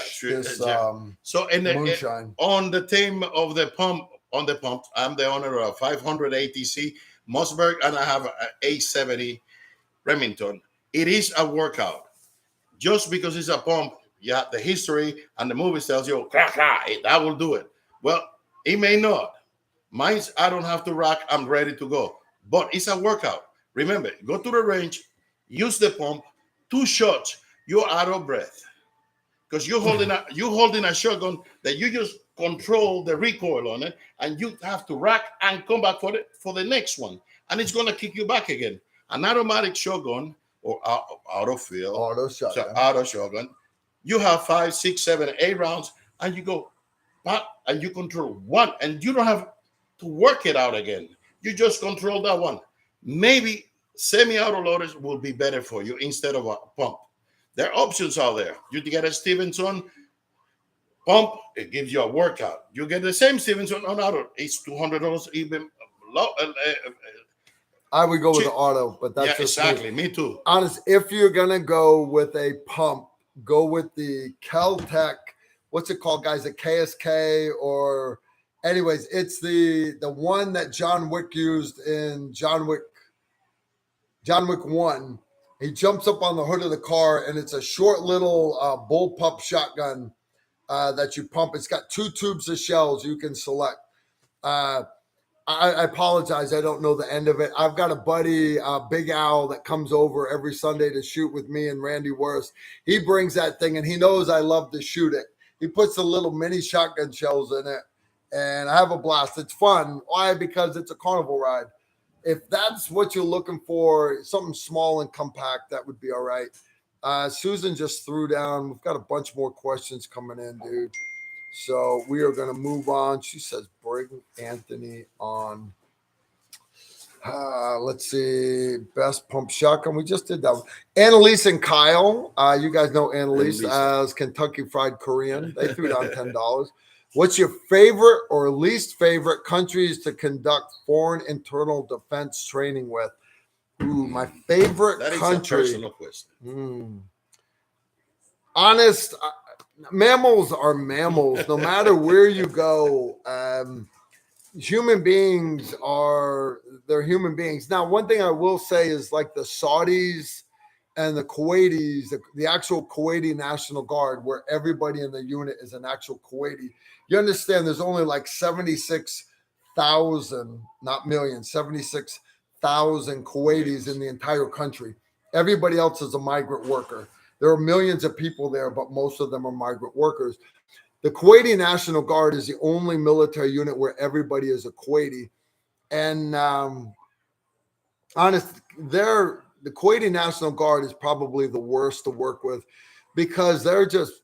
so in the moonshine. On the theme of the pump, I'm the owner of 500 ATC Mossberg, and I have an 870 Remington. It is a workout. Just because it's a pump, yeah, the history and the movie tells you, that will do it. Well, it may not. Mine's, I don't have to rack. I'm ready to go. But it's a workout. Remember, go to the range, use the pump, 2 shots, you're out of breath. Because you're holding a shotgun that you just control the recoil on it, and you have to rack and come back for the next one. And it's going to kick you back again. An automatic shotgun or auto shotgun, you have 5, 6, 7, 8 rounds, and you go back and you control one, and you don't have to work it out again. You just control that one. Maybe semi-auto loaders will be better for you instead of a pump. There are options out there. You get a Stevenson pump, it gives you a workout. You get the same Stevenson on auto, it's $200 even low. I would go with the auto, but that's just exactly. Me too. Honest, if you're gonna go with a pump, go with the Kel-Tec. What's it called, guys? A KSK or, anyways, it's the one that John Wick used in John Wick 1. He jumps up on the hood of the car, and it's a short little bullpup shotgun that you pump. It's got 2 tubes of shells you can select. I apologize. I don't know the end of it. I've got a buddy, Big Al, that comes over every Sunday to shoot with me and Randy Worst. He brings that thing, and he knows I love to shoot it. He puts the little mini shotgun shells in it, and I have a blast. It's fun. Why? Because it's a carnival ride. If that's what you're looking for, something small and compact, that would be all right. Susan just threw down. We've got a bunch more questions coming in, dude. So we are going to move on. She says, bring Anthony on. Let's see. Best pump shotgun. We just did that one. Annalise and Kyle. You guys know Annalise as Kentucky Fried Korean. They threw down $10. What's your favorite or least favorite countries to conduct foreign internal defense training with? Ooh, my favorite that country. Is a personal question. Honest, mammals are mammals. No matter where you go, human beings they're human beings. Now, one thing I will say is like the Saudis and the Kuwaitis, the actual Kuwaiti National Guard, where everybody in the unit is an actual Kuwaiti. You understand there's only like 76,000, not millions, 76,000 Kuwaitis in the entire country. Everybody else is a migrant worker. There are millions of people there, but most of them are migrant workers. The Kuwaiti National Guard is the only military unit where everybody is a Kuwaiti. And the Kuwaiti National Guard is probably the worst to work with because they're just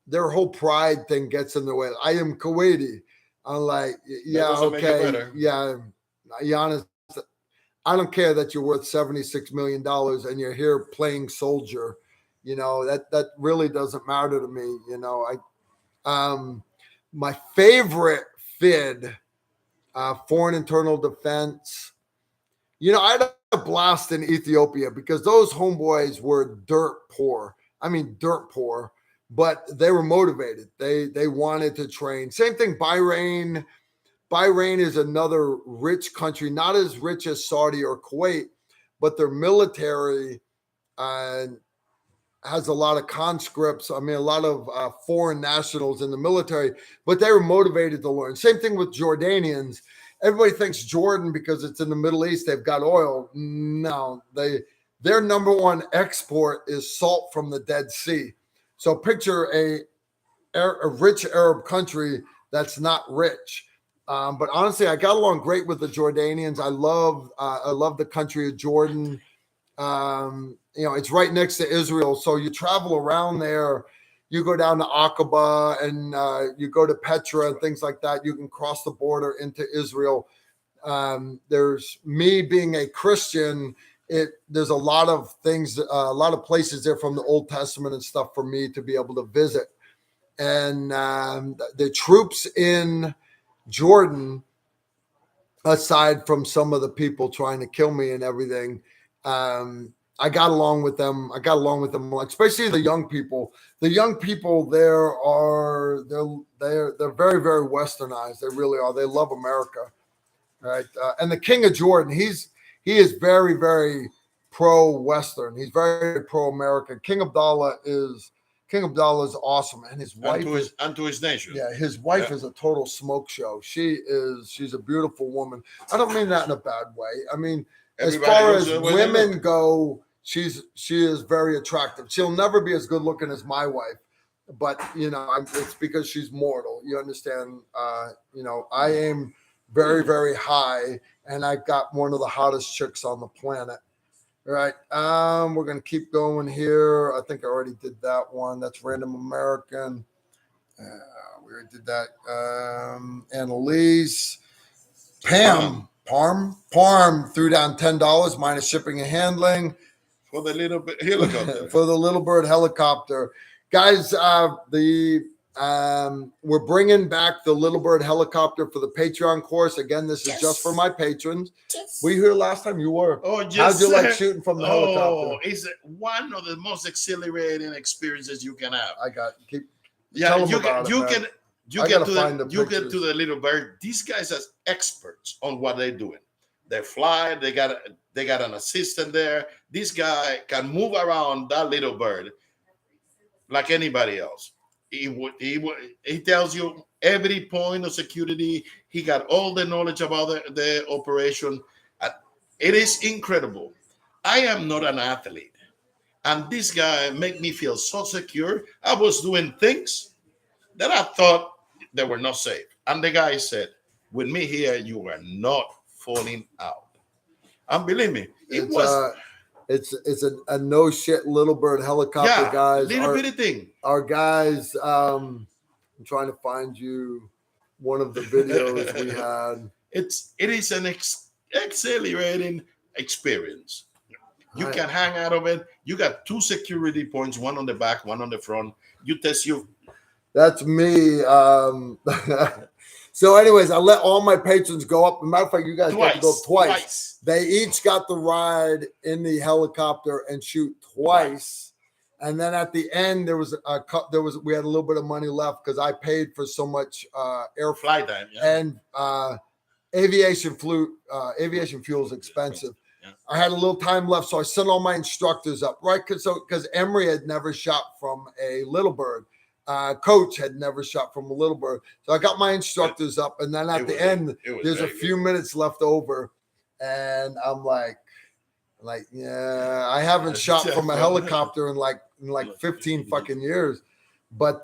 their whole pride thing gets in the way. I am Kuwaiti. I'm like, yeah, okay, yeah. Giannis, I don't care that you're worth $76 million and you're here playing soldier. You know, that really doesn't matter to me. You know, my favorite FID, foreign internal defense. You know, I had a blast in Ethiopia because those homeboys were dirt poor. I mean, dirt poor, but they were motivated. They wanted to train. Same thing, Bahrain. Bahrain is another rich country, not as rich as Saudi or Kuwait, but their military has a lot of conscripts. I mean, a lot of foreign nationals in the military, but they were motivated to learn. Same thing with Jordanians. Everybody thinks Jordan, because it's in the Middle East, they've got oil. No, their number one export is salt from the Dead Sea. So picture a rich Arab country that's not rich. But honestly, I got along great with the Jordanians. I love the country of Jordan. It's right next to Israel. So you travel around there, you go down to Aqaba and you go to Petra and things like that. You can cross the border into Israel. There's me being a Christian. There's a lot of things, a lot of places there from the Old Testament and stuff for me to be able to visit. And the troops in Jordan, aside from some of the people trying to kill me and everything, I got along with them. I got along with them, especially the young people. The young people there they're very, very westernized. They really are. They love America, right? And the King of Jordan, he is very, very pro-Western. He's very pro-American. King Abdullah is awesome, and his wife and to his nation. Yeah, his wife is a total smoke show. She's a beautiful woman. I don't mean that in a bad way. I mean, everybody, as far as women go, she is very attractive. She'll never be as good looking as my wife, but it's because she's mortal. You understand? I aim very, very high, and I got one of the hottest chicks on the planet. All right. We're going to keep going here. I think I already did that one. That's Random American. We already did that. Annalise. Parm threw down $10 minus shipping and handling. For the little bit helicopter. For the Little Bird helicopter. Guys, we're bringing back the Little Bird helicopter for the Patreon course. Again, this is just for my patrons. Yes. Were you here last time? You were. Oh, yes. How'd you like shooting from the helicopter? Oh, it's one of the most exhilarating experiences you can have. You get to the Little Bird. These guys are experts on what they're doing. They fly. They got an assistant there. This guy can move around that Little Bird like anybody else. He tells you every point of security. He got all the knowledge about the operation. It is incredible. I am not an athlete, and this guy made me feel so secure. I was doing things that I thought they were not safe, and the guy said, "With me here, you are not falling out." And believe me, it's a no shit Little Bird helicopter, guys. Little bitty thing. Our guys, I'm trying to find you one of the videos we had. It is an exhilarating experience. You can hang out of it. You got 2 security points, one on the back, one on the front. You test you. That's me. So anyways, I let all my patrons go up. As a matter of fact, you guys got to go twice. They each got the ride in the helicopter and shoot twice. And then at the end, we had a little bit of money left because I paid for so much air flight time. And aviation fuel is expensive. Yeah. I had a little time left, so I sent all my instructors up, right? Because Emery had never shot from a Little Bird. Coach had never shot from a Little Bird. So I got my instructors up, and then at the end, there's a few minutes left over, and I'm like, yeah, I haven't shot from a helicopter in like 15 fucking years. But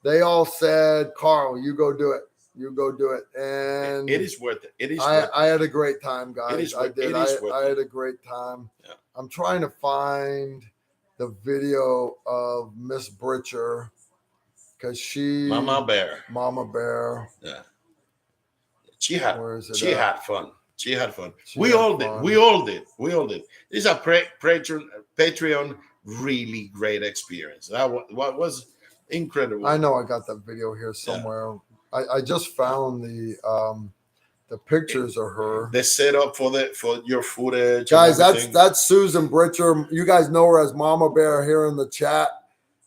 they all said, Carl, you go do it. You go do it. And it is worth it. I had a great time, guys. I did. I had a great time. Yeah. I'm trying to find the video of Miss Britcher because Mama Bear. Yeah. She had fun. We all did. It's a Patreon really great experience. What was incredible. I know I got that video here somewhere. Yeah. I just found the The pictures are her. The setup for your footage. Guys, and everything. that's Susan Britcher. You guys know her as Mama Bear here in the chat.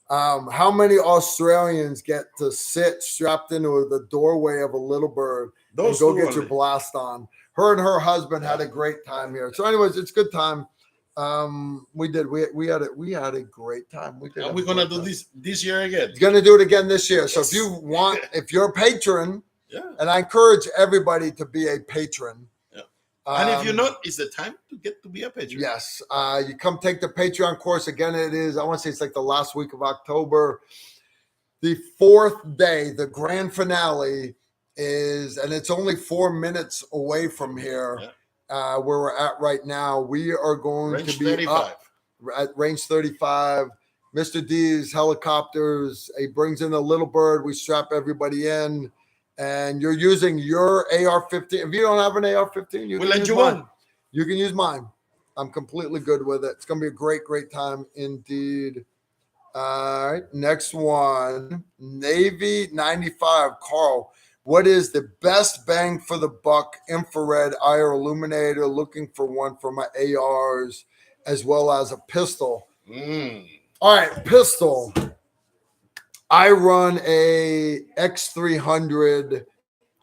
How many Australians get to sit strapped into the doorway of a little bird and go get your blast on? Her and her husband had a great time here. So, anyways, it's a good time. We had a great time. Are we gonna do this year again? It's gonna do it again this year. So if you're a patron, and I encourage everybody to be a patron. And if you're not, it's the time to get to be a patron. Yes. You come take the Patreon course. Again, it is, I want to say it's like the last week of October. The 4th day, the grand finale is, and it's only 4 minutes away from here, where we're at right now. We are going to be 35. Up at range 35. Mr. D's helicopters. He brings in a little bird. We strap everybody in. And you're using your AR-15. If you don't have an AR-15, you can use mine. You can use mine. I'm completely good with it. It's going to be a great, great time indeed. All right, next one. Navy 95. Carl, what is the best bang for the buck infrared IR illuminator? Looking for one for my ARs as well as a pistol. All right, pistol. I run a X300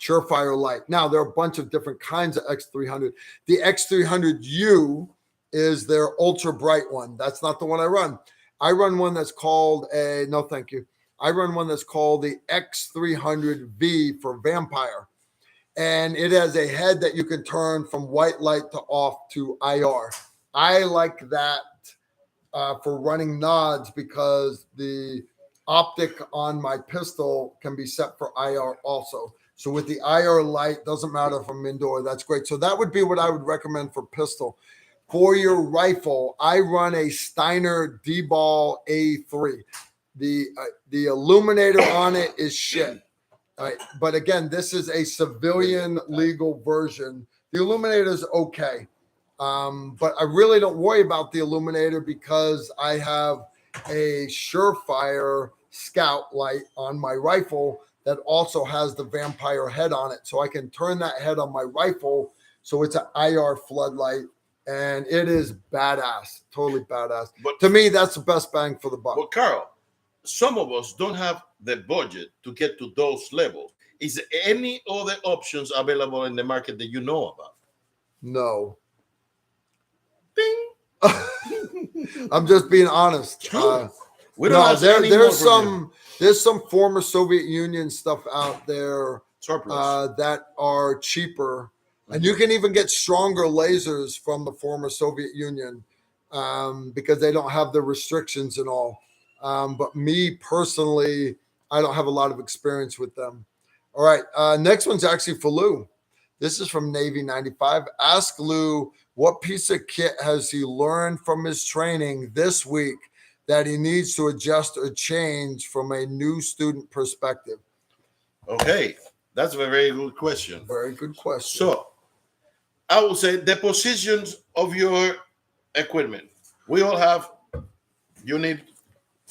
Surefire Light. Now, there are a bunch of different kinds of X300. The X300U is their ultra bright one. That's not the one I run. I run one that's called no, thank you. I run one that's called the X300V for Vampire. And it has a head that you can turn from white light to off to IR. I like that for running nods because the optic on my pistol can be set for IR also. So with the IR light, doesn't matter if I'm indoor, that's great. So that would be what I would recommend for pistol. For your rifle, I run a Steiner D-Ball A3. The illuminator on it is shit. But again, this is a civilian legal version. The illuminator is okay. But I really don't worry about the illuminator because I have a Surefire Scout light on my rifle that also has the vampire head on it. So I can turn that head on my rifle so it's an IR floodlight, and it is badass, totally badass. But to me, that's the best bang for the buck. But Carl, some of us don't have the budget to get to those levels. Is there any other options available in the market that you know about? No. Ding. I'm just being honest. There's some former Soviet Union stuff out there that are cheaper, and you can even get stronger lasers from the former Soviet Union because they don't have the restrictions and all. But me personally, I don't have a lot of experience with them. All right, next one's actually for Lou. This is from Navy 95. Ask Lou what piece of kit has he learned from his training this week that he needs to adjust or change from a new student perspective. Okay, that's a very good question. Very good question. So I would say the positions of your equipment. We all have, you need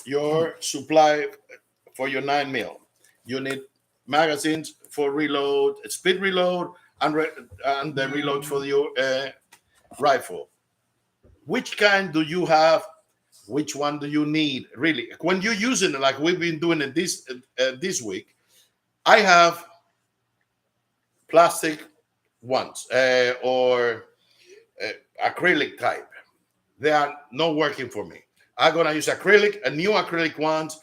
your supply for your 9mm. You need magazines for reload, speed reload, and the reload for your rifle. Which kind do you have? Which one do you need? Really, when you're using it, like we've been doing it this week, I have plastic ones or acrylic type. They are not working for me. I'm gonna use acrylic, new acrylic ones.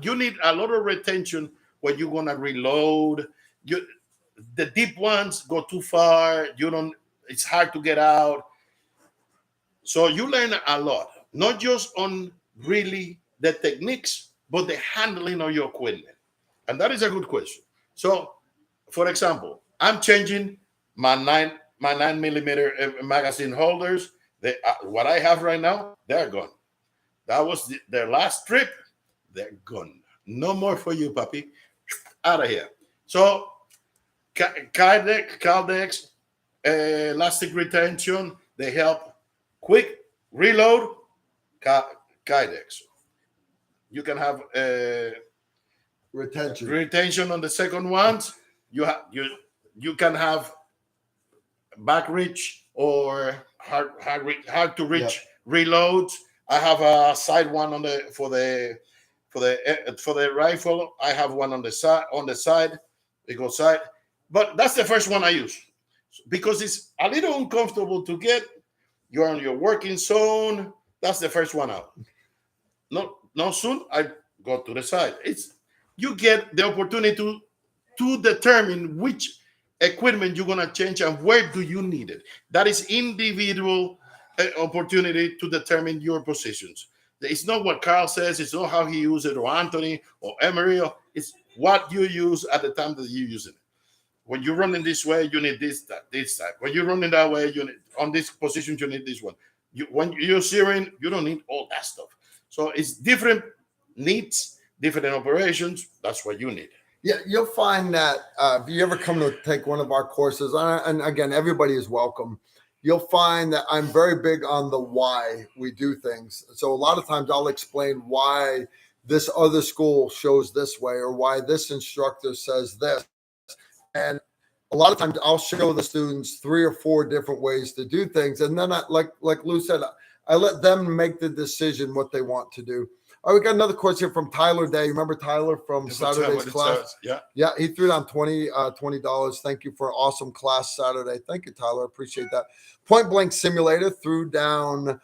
You need a lot of retention when you're gonna reload. The deep ones go too far. It's hard to get out. So you learn a lot, not just on really the techniques, but the handling of your equipment. And that is a good question. So, for example, I'm changing my 9mm magazine holders. What I have right now, they're gone. That was their last trip. They're gone. No more for you, puppy. Out of here. So, Caldex, elastic retention, they help. Quick reload, Kydex. You can have retention on the second ones. you can have back reach or hard to reach reloads. I have a side one on the for the rifle. I have one on the side. It goes side, but that's the first one I use because it's a little uncomfortable to get. You're on your working zone. That's the first one out. No, soon I go to the side. You get the opportunity to determine which equipment you're gonna change and where do you need it. That is individual opportunity to determine your positions. It's not what Carl says. It's not how he uses it, or Anthony, or Emery. It's what you use at the time that you use it. When you're running this way, you need this type. When you're running that way, you need on this position, you need this one. When you're zeroing, you don't need all that stuff. So it's different needs, different operations. That's what you need. Yeah, you'll find that if you ever come to take one of our courses, and again, everybody is welcome, you'll find that I'm very big on the why we do things. So a lot of times I'll explain why this other school shows this way or why this instructor says this. And a lot of times I'll show the students 3 or 4 different ways to do things. And then, like Lou said, I let them make the decision what they want to do. All right, we got another question here from Tyler Day. Remember Tyler from Saturday's class? Yeah, he threw down $20. Thank you for an awesome class Saturday. Thank you, Tyler. Appreciate that. Point Blank Simulator threw down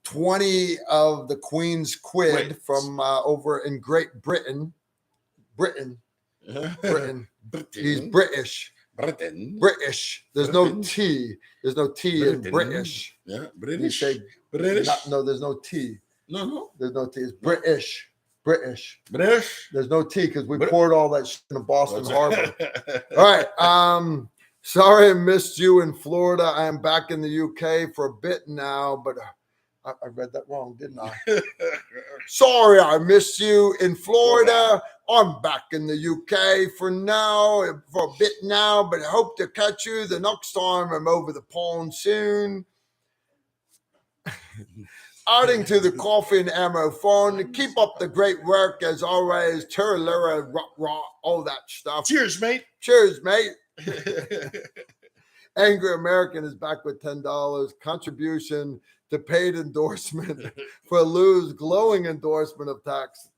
20 of the Queen's Quid from over in Great Britain. Britain. He's British. British. There's no T. There's no T in British. Yeah, British. British. No, there's no T. No. There's no T. It's British. British. There's no T because we poured all that shit in Boston Harbor. All right. Sorry I missed you in Florida. I am back in the UK for a bit now, but I read that wrong, didn't I? Sorry I missed you in Florida. I'm back in the UK for a bit now, but I hope to catch you the next time I'm over the pond soon. Adding to the coffee and ammo fund. Keep up the great work as always. Turlera, all that stuff. Cheers, mate. Cheers, mate. Angry American is back with $10 contribution to paid endorsement for Lou's glowing endorsement of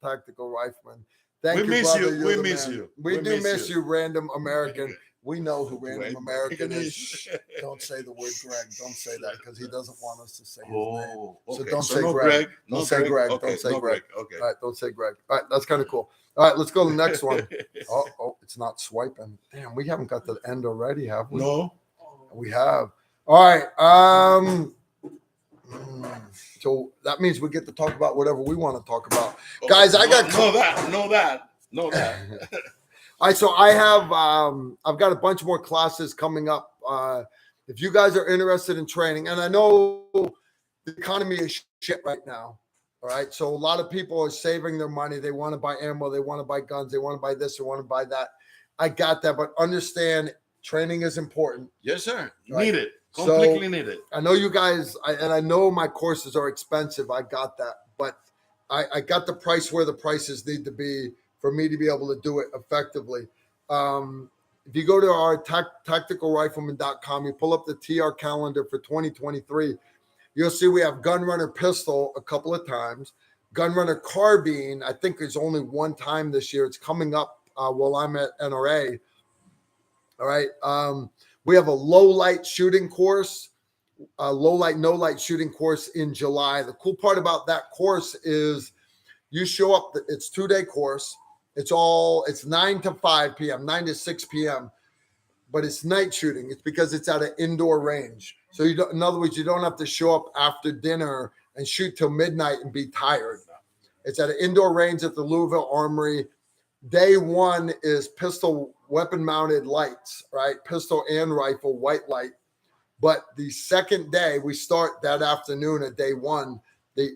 Tactical Rifleman. Thank you, brother. We miss you. We do miss you, Random American. We know who Random American is. Shh, don't say the word Greg. Don't say that because he doesn't want us to say his name. So don't say Greg. Don't say Greg. Don't say Greg. Okay. All right, don't say Greg. All right, that's kind of cool. All right, let's go to the next one. Oh, it's not swiping. Damn, we haven't got to the end already, have we? No. We have. All right. So that means we get to talk about whatever we want to talk about. Guys, I got know that. All right, so I have I've got a bunch more classes coming up. If you guys are interested in training, and I know the economy is shit right now. All right, so a lot of people are saving their money. They want to buy ammo, they want to buy guns, they want to buy this, they want to buy that. I got that, but understand training is important. Yes, sir. Right? Need it. Completely need it. I know you guys, and I know my courses are expensive. I got that, but I got the price where the prices need to be for me to be able to do it effectively. If you go to our tacticalrifleman.com, you pull up the TR calendar for 2023, you'll see we have Gunrunner Pistol a couple of times. Gunrunner Carbine, I think there's only one time this year. It's coming up while I'm at NRA. All right. We have a low light shooting course, low light, no light shooting course in July. The cool part about that course is you show up, it's 2-day course. It's 9 to 5 p.m., 9 to 6 p.m., but it's night shooting. It's because it's at an indoor range. So in other words, you don't have to show up after dinner and shoot till midnight and be tired. It's at an indoor range at the Louisville Armory. Day one is pistol weapon mounted lights, right? Pistol and rifle, white light. But the second day, we start that afternoon at day one, the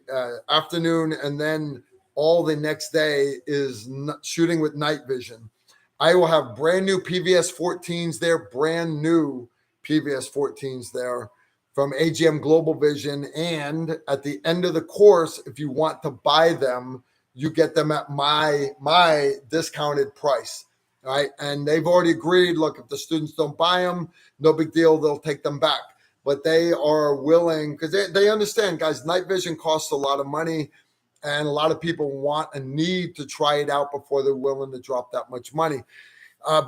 afternoon, and then all the next day is shooting with night vision. I will have brand new PVS 14s there, brand new PVS 14s there from AGM Global Vision. And at the end of the course, if you want to buy them, you get them at my discounted price. right? And they've already agreed, look, if the students don't buy them, no big deal, they'll take them back. But they are willing, because they understand, guys, night vision costs a lot of money, and a lot of people want and need to try it out before they're willing to drop that much money.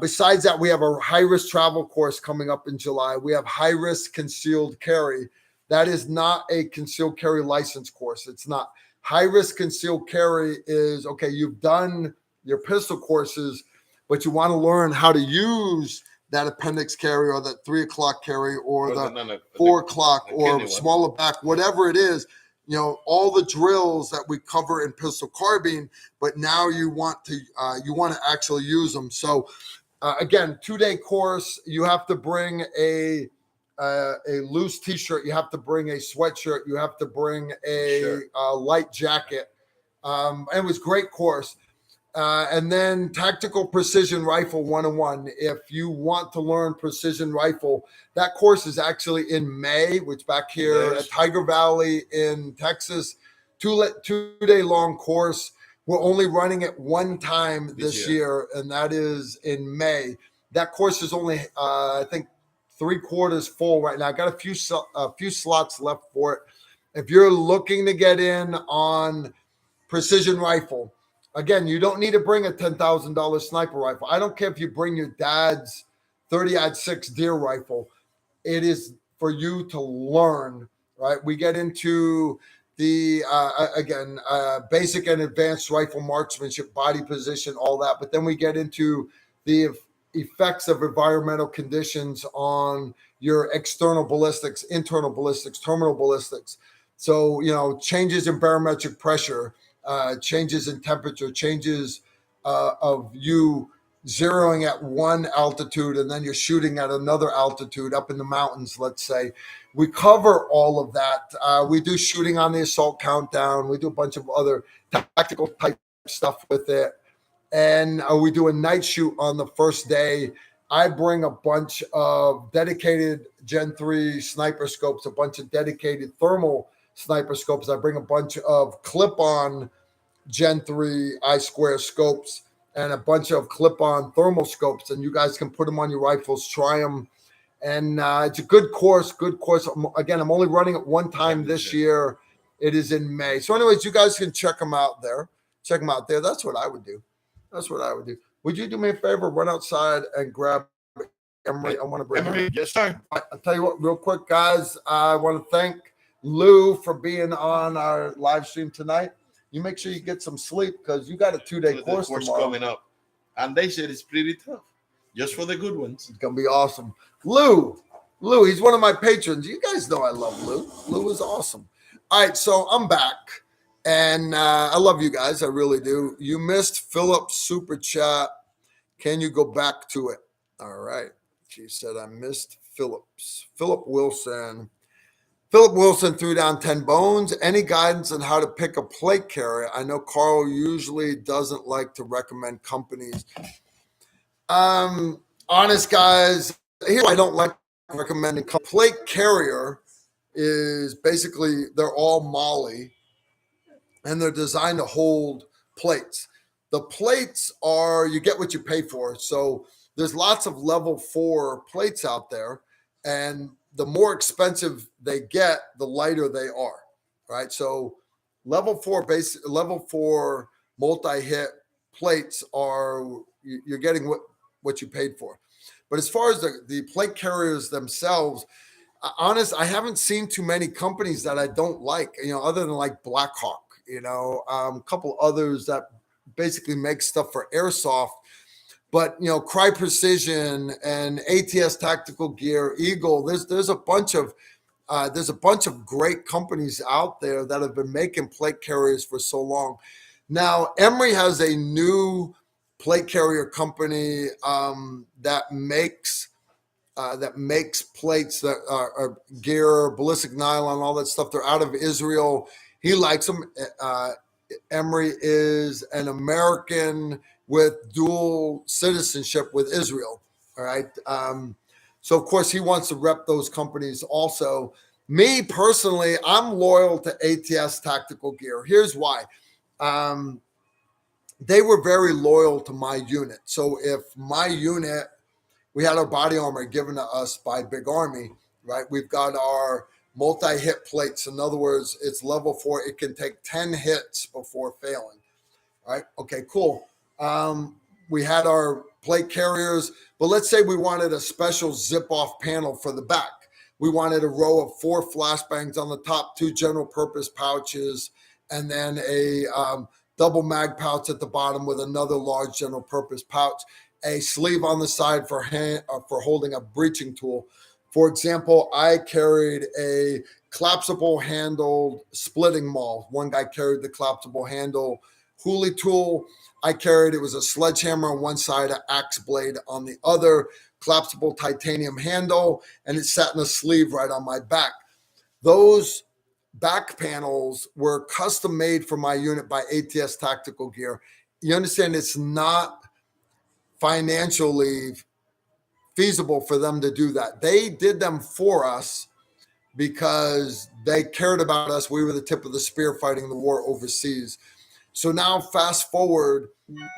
Besides that, we have a high-risk travel course coming up in July. We have high-risk concealed carry. That is not a concealed carry license course. It's not. High-risk concealed carry is, okay, you've done your pistol courses, but you want to learn how to use that appendix carry or that 3 o'clock carry or the 4 o'clock or smaller back, whatever it is. You know, all the drills that we cover in pistol carbine, but now you want to actually use them. So again, 2-day course. You have to bring a loose t-shirt. You have to bring a sweatshirt. You have to bring a light jacket. It was a great course. And then Tactical Precision Rifle 101. If you want to learn precision rifle, that course is actually in May, which back here at Tiger Valley in Texas, 2-day long course. We're only running it one time this year, and that is in May. That course is only, I think, 3/4 full right now. I got a few slots left for it. If you're looking to get in on precision rifle, again, you don't need to bring a $10,000 sniper rifle. I don't care if you bring your dad's 30-06 deer rifle. It is for you to learn, right? We get into the, basic and advanced rifle marksmanship, body position, all that. But then we get into the effects of environmental conditions on your external ballistics, internal ballistics, terminal ballistics. So, you know, changes in barometric pressure, changes in temperature, changes of you zeroing at one altitude and then you're shooting at another altitude up in the mountains, let's say. We cover all of that. We do shooting on the assault countdown. We do a bunch of other tactical type stuff with it. And we do a night shoot on the first day. I bring a bunch of dedicated Gen 3 sniper scopes, a bunch of dedicated thermal sniper scopes. I bring a bunch of clip-on Gen 3 I-square scopes and a bunch of clip-on thermal scopes, and you guys can put them on your rifles, try them. And it's a good course, Again, I'm only running it one time this year. It is in May. So anyways, you guys can check them out there. That's what I would do. Would you do me a favor? Run outside and grab Emery. I want to bring Emery. Yes, sir. I'll tell you what, real quick, guys. I want to thank Lou for being on our live stream tonight. You make sure you get some sleep because you got a 2-day course tomorrow coming up. And they said it's pretty tough. Just for the good ones. It's going to be awesome. Lou, he's one of my patrons. You guys know I love Lou. Lou is awesome. All right, so I'm back. And I love you guys. I really do. You missed Philip's super chat. Can you go back to it? All right. She said, I missed Philip's. Philip Wilson threw down 10 bones. Any guidance on how to pick a plate carrier? I know Carl usually doesn't like to recommend companies. Honest guys, here I don't like recommending. Plate carrier is basically, they're all Molly and they're designed to hold plates. The plates are, you get what you pay for. So there's lots of level 4 plates out there, and the more expensive they get, the lighter they are, right? So level 4 multi-hit plates are, you're getting what you paid for. But as far as the plate carriers themselves, I haven't seen too many companies that I don't like, other than like Blackhawk, a couple others that basically make stuff for airsoft. But Cry Precision and ATS Tactical Gear, Eagle, there's a bunch of great companies out there that have been making plate carriers for so long. Now Emery has a new plate carrier company that makes plates that are gear, ballistic nylon, all that stuff. They're out of Israel. He likes them. Emery is an American with dual citizenship with Israel. All right. So of course he wants to rep those companies also. Me personally, I'm loyal to ATS Tactical Gear. Here's why. they were very loyal to my unit. So if my unit, we had our body armor given to us by Big Army, right? We've got our multi-hit plates. In other words, it's level 4. It can take 10 hits before failing, right? Okay, cool. We had our plate carriers, but let's say we wanted a special zip-off panel for the back. We wanted a row of 4 flashbangs on the top, 2 general purpose pouches, and then a double mag pouch at the bottom with another large general purpose pouch, a sleeve on the side for holding a breaching tool. For example, I carried a collapsible handled splitting maul. One guy carried the collapsible handle Hoolie tool. I carried, it was a sledgehammer on one side, an axe blade on the other, collapsible titanium handle, and it sat in a sleeve right on my back. Those back panels were custom made for my unit by ATS Tactical Gear. You understand, it's not financially feasible for them to do that. They did them for us because they cared about us. We were the tip of the spear fighting the war overseas. So now fast forward,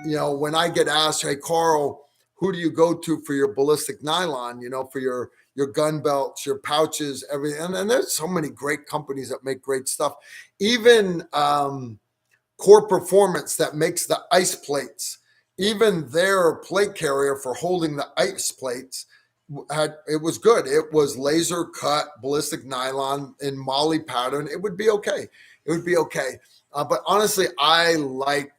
when I get asked, hey, Carl, who do you go to for your ballistic nylon, for your gun belts, your pouches, everything. And there's so many great companies that make great stuff. Even Core Performance that makes the ice plates, even their plate carrier for holding the ice plates, it was good. It was laser cut ballistic nylon in Molly pattern. It would be okay. But honestly, I like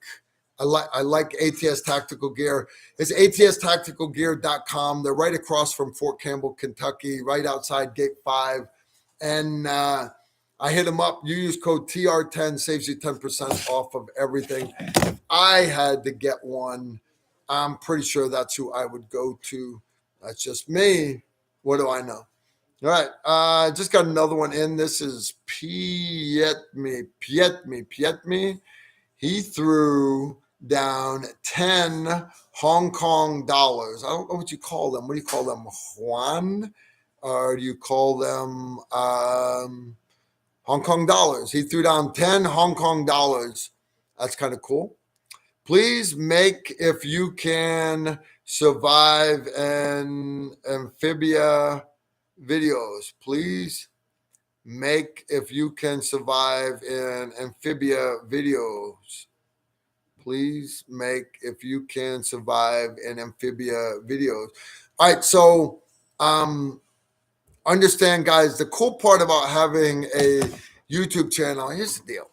ATS Tactical Gear. It's atstacticalgear.com. They're right across from Fort Campbell, Kentucky, right outside Gate 5. And I hit them up. You use code TR10, saves you 10% off of everything. If I had to get one, I'm pretty sure that's who I would go to. That's just me. What do I know? All right. Just got another one in. This is Pietmi. He threw down 10 Hong Kong dollars. I don't know what you call them. What do you call them? Yuan? Or do you call them Hong Kong dollars? He threw down 10 Hong Kong dollars. That's kind of cool. Please make if you can survive an amphibia videos. Please make if you can survive in amphibia videos. Please make if you can survive in amphibia videos. All right, so understand, guys, the cool part about having a YouTube channel, here's the deal.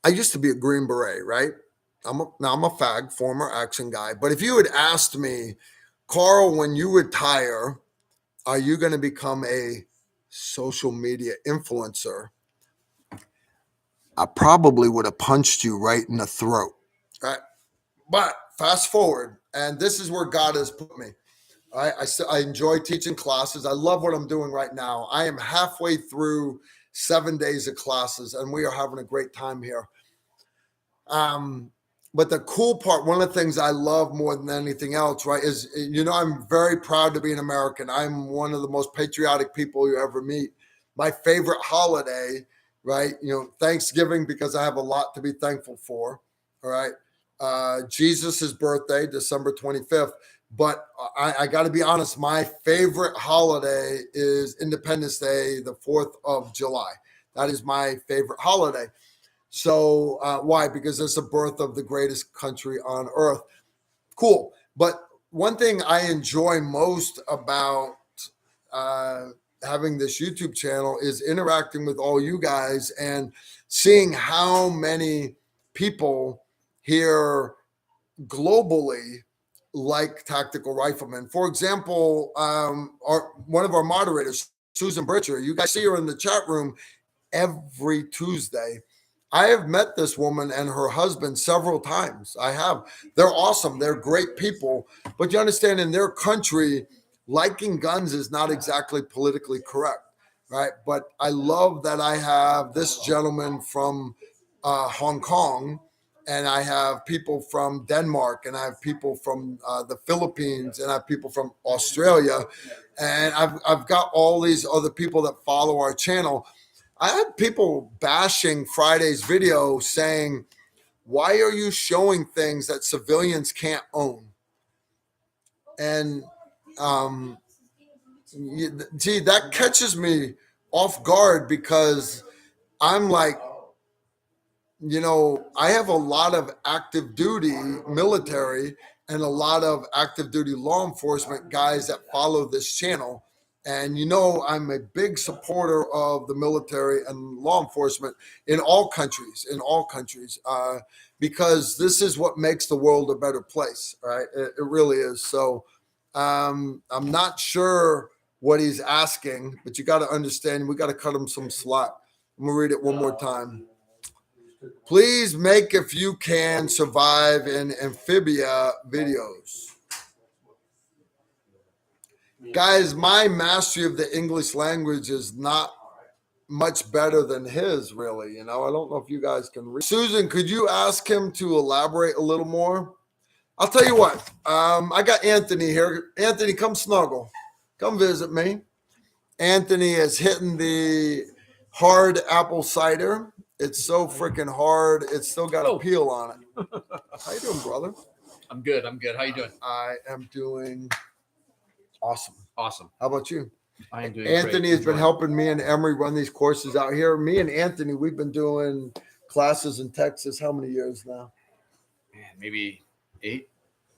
I used to be a Green Beret, right? Now I'm a fag, former action guy. But if you had asked me, Carl, when you retire, are you going to become a social media influencer? I probably would have punched you right in the throat. Right? But fast forward, and this is where God has put me. I enjoy teaching classes. I love what I'm doing right now. I am halfway through 7 days of classes, and we are having a great time here. But the cool part, one of the things I love more than anything else, right, is, I'm very proud to be an American. I'm one of the most patriotic people you ever meet. My favorite holiday, right, Thanksgiving, because I have a lot to be thankful for, all right? Jesus' birthday, December 25th. But I got to be honest, my favorite holiday is Independence Day, the 4th of July. That is my favorite holiday. So why? Because it's the birth of the greatest country on earth. Cool. But one thing I enjoy most about having this YouTube channel is interacting with all you guys and seeing how many people here globally like Tactical Rifleman. For example, one of our moderators, Susan Britcher, you guys see her in the chat room every Tuesday. I have met this woman and her husband several times. I have. They're awesome. They're great people. But you understand, in their country, liking guns is not exactly politically correct, right? But I love that I have this gentleman from Hong Kong, and I have people from Denmark, and I have people from the Philippines, and I have people from Australia, and I've got all these other people that follow our channel. I had people bashing Friday's video saying, why are you showing things that civilians can't own? And gee, that catches me off guard because I'm like, I have a lot of active duty military and a lot of active duty law enforcement guys that follow this channel. And I'm a big supporter of the military and law enforcement in all countries, because this is what makes the world a better place, right? It really is. So I'm not sure what he's asking, but you got to understand, we got to cut him some slack. I'm gonna read it one more time. Please make, if you can, survive in amphibia videos. Guys, my mastery of the English language is not much better than his, really. I don't know if you guys can read. Susan, could you ask him to elaborate a little more? I'll tell you what. I got Anthony here. Anthony, come snuggle. Come visit me. Anthony is hitting the hard apple cider. It's so freaking hard. It's still got a peel on it. How you doing, brother? I'm good. How you doing? I am doing awesome. Awesome. How about you? I am doing Anthony great. has been helping me and Emery run these courses out here. Me and Anthony, we've been doing classes in Texas. How many years now? Man, maybe 8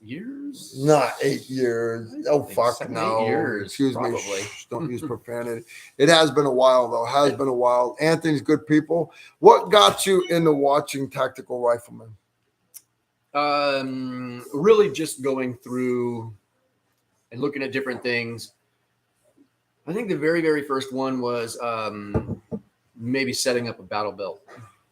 years? Not 8 years. Oh, fuck 7, no. 8 years, Excuse probably. me. Shh, don't use profanity. It has been a while, though. Has been a while. Anthony's good people. What got you into watching Tactical Rifleman? Really just going through and looking at different things. I think the very, very first one was maybe setting up a battle belt.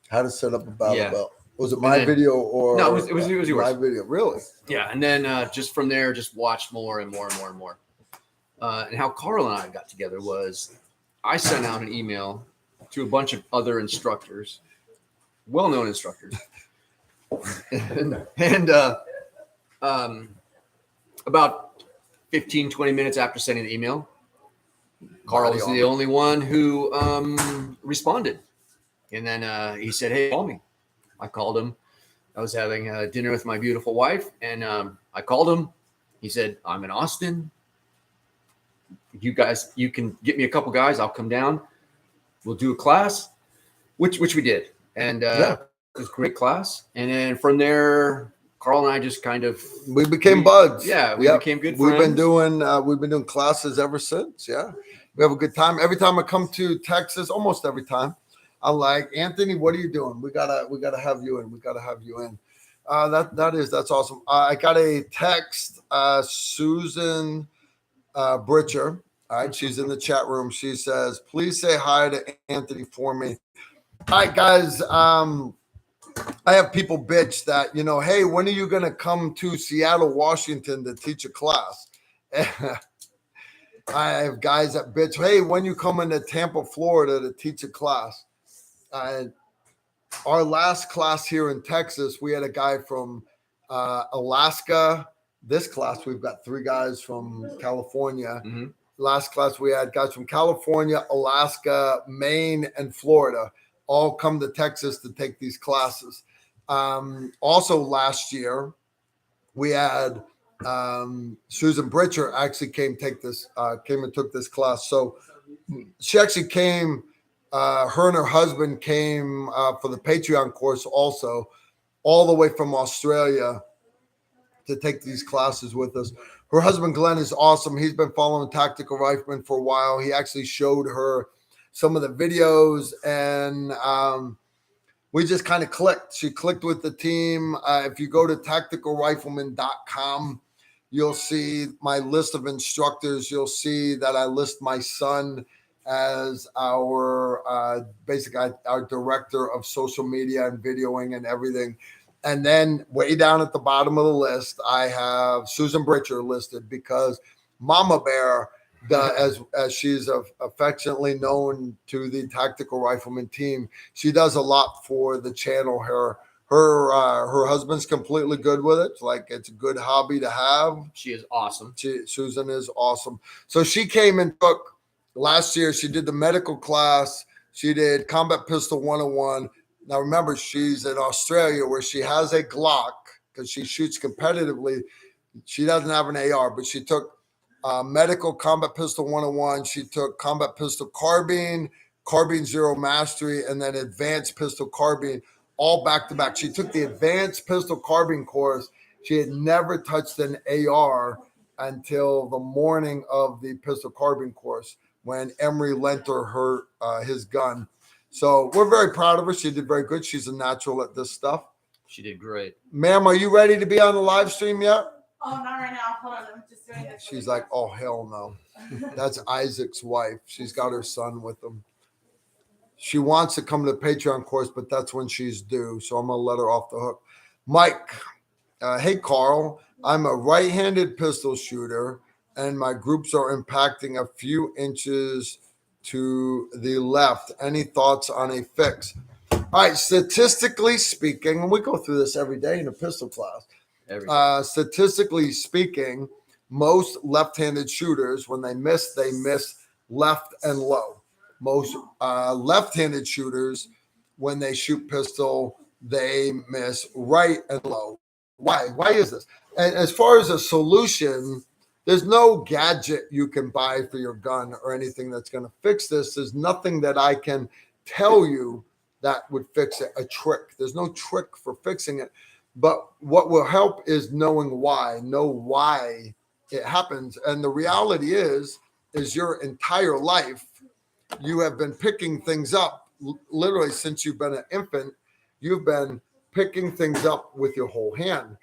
How to set up a battle Yeah. belt. Was it my then- video or No, it was yours. my video? Really? Yeah, and then just from there, just watched more and more and more and more. And how Carl and I got together was I sent out an email to a bunch of other instructors, well-known instructors, and about 15, 20 minutes after sending the email, Carl was the only one who responded. And then he said, "Hey, call me." I called him. I was having dinner with my beautiful wife, and I called him. He said, "I'm in Austin. You can get me a couple guys. I'll come down. We'll do a class," which we did. And it was a great class. And then from there, Carl and I just kind of we became buds. Yeah, we became good friends. We've been doing classes ever since. Yeah, we have a good time. Every time I come to Texas, almost every time, I'm like, "Anthony, what are you doing? We gotta have you in. We gotta have you in." That's awesome. I got a text, Susan Britcher. All right, she's in the chat room. She says, "Please say hi to Anthony for me." All right, guys. I have people bitch that, hey, when are you going to come to Seattle, Washington to teach a class? I have guys that bitch, hey, when you coming to Tampa, Florida to teach a class? Our last class here in Texas, we had a guy from Alaska. This class, we've got 3 guys from California. Mm-hmm. Last class, we had guys from California, Alaska, Maine, and Florida all come to Texas to take these classes. Also last year, we had Susan Britcher actually came and took this class. So she actually came, her and her husband came for the Patreon course also, all the way from Australia to take these classes with us. Her husband, Glenn, is awesome. He's been following Tactical Rifleman for a while. He actually showed her some of the videos, and we just kind of clicked. She clicked with the team. If you go to tacticalrifleman.com, you'll see my list of instructors. You'll see that I list my son as our basically our director of social media and videoing and everything. And then way down at the bottom of the list, I have Susan Britcher listed because Mama Bear, as she's affectionately known to the Tactical Rifleman team, she does a lot for the channel. Her husband's completely good with it. Like, it's a good hobby to have. She is awesome. Susan is awesome. So she came and took last year. She did the medical class. She did Combat Pistol 101. Now remember, she's in Australia where she has a Glock because she shoots competitively. She doesn't have an AR, but she took medical combat pistol 101. She took combat pistol carbine, carbine zero mastery, and then advanced pistol carbine, all back to back. She took the advanced pistol carbine course. She had never touched an AR until the morning of the pistol carbine course when Emery lent her his gun. So we're very proud of her. She did very good. She's a natural at this stuff. She did great. Ma'am, are you ready to be on the live stream yet? Oh, not right now. Hold on. I'm just doing this. She's like, oh, hell no. That's Isaac's wife. She's got her son with them. She wants to come to the Patreon course, but that's when she's due. So I'm going to let her off the hook. Mike, hey, Carl. I'm a right-handed pistol shooter, and my groups are impacting a few inches to the left. Any thoughts on a fix? All right, statistically speaking, and we go through this every day in a pistol class. Statistically speaking, most left-handed shooters, when they miss left and low. Most left-handed shooters, when they shoot pistol, they miss right and low. Why? Why is this? And as far as a solution, there's no gadget you can buy for your gun or anything that's going to fix this. There's nothing that I can tell you that would fix it, a trick. There's no trick for fixing it. But what will help is knowing why, know why it happens. And the reality is your entire life, you have been picking things up. Literally since you've been an infant, you've been picking things up with your whole hand.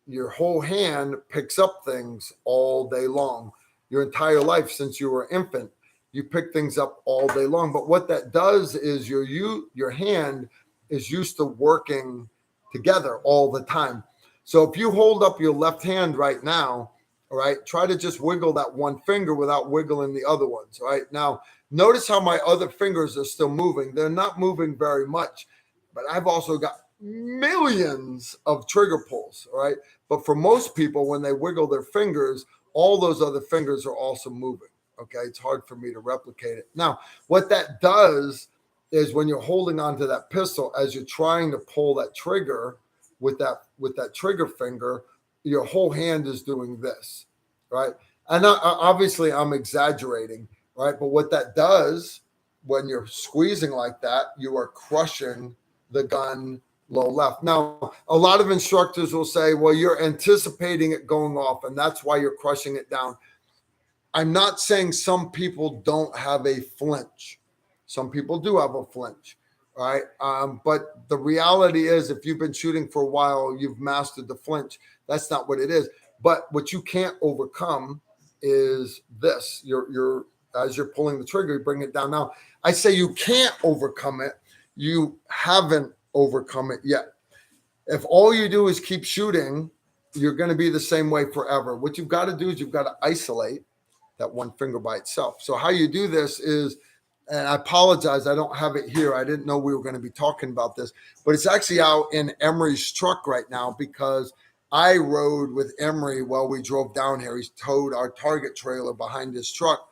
Your whole hand picks up things all day long. Your entire life since you were an infant, you pick things up all day long. But what that does is your hand is used to working together all the time. So if you hold up your left hand right now, all right, try to just wiggle that one finger without wiggling the other ones. All right. Now, notice how my other fingers are still moving. They're not moving very much, but I've also got millions of trigger pulls. All right. But for most people, when they wiggle their fingers, all those other fingers are also moving. Okay. It's hard for me to replicate it. Now, what that does is when you're holding onto that pistol, as you're trying to pull that trigger with that trigger finger, your whole hand is doing this, right? And obviously I'm exaggerating, right? But what that does when you're squeezing like that, you are crushing the gun low left. Now, a lot of instructors will say, well, you're anticipating it going off, and that's why you're crushing it down. I'm not saying some people don't have a flinch. Some people do have a flinch, right? But the reality is, if you've been shooting for a while, you've mastered the flinch. That's not what it is. But what you can't overcome is this. You're as you're pulling the trigger, you bring it down. Now, I say you can't overcome it. You haven't overcome it yet. If all you do is keep shooting, you're going to be the same way forever. What you've got to do is you've got to isolate that one finger by itself. So how you do this is, and I apologize, I don't have it here. I didn't know we were going to be talking about this, but it's actually out in Emery's truck right now because I rode with Emery while we drove down here. He's towed our Target trailer behind his truck.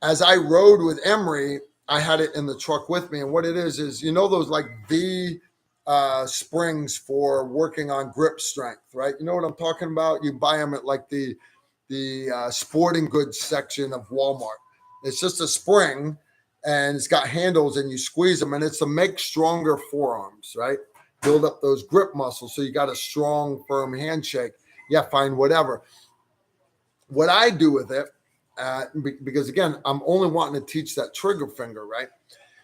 As I rode with Emery, I had it in the truck with me. And what it is, you know, those like V springs for working on grip strength, right? You know what I'm talking about? You buy them at like the sporting goods section of Walmart. It's just a spring and it's got handles and you squeeze them and it's to make stronger forearms, right? Build up those grip muscles. So you got a strong, firm handshake. Yeah, fine, whatever. What I do with it, because again, I'm only wanting to teach that trigger finger, right?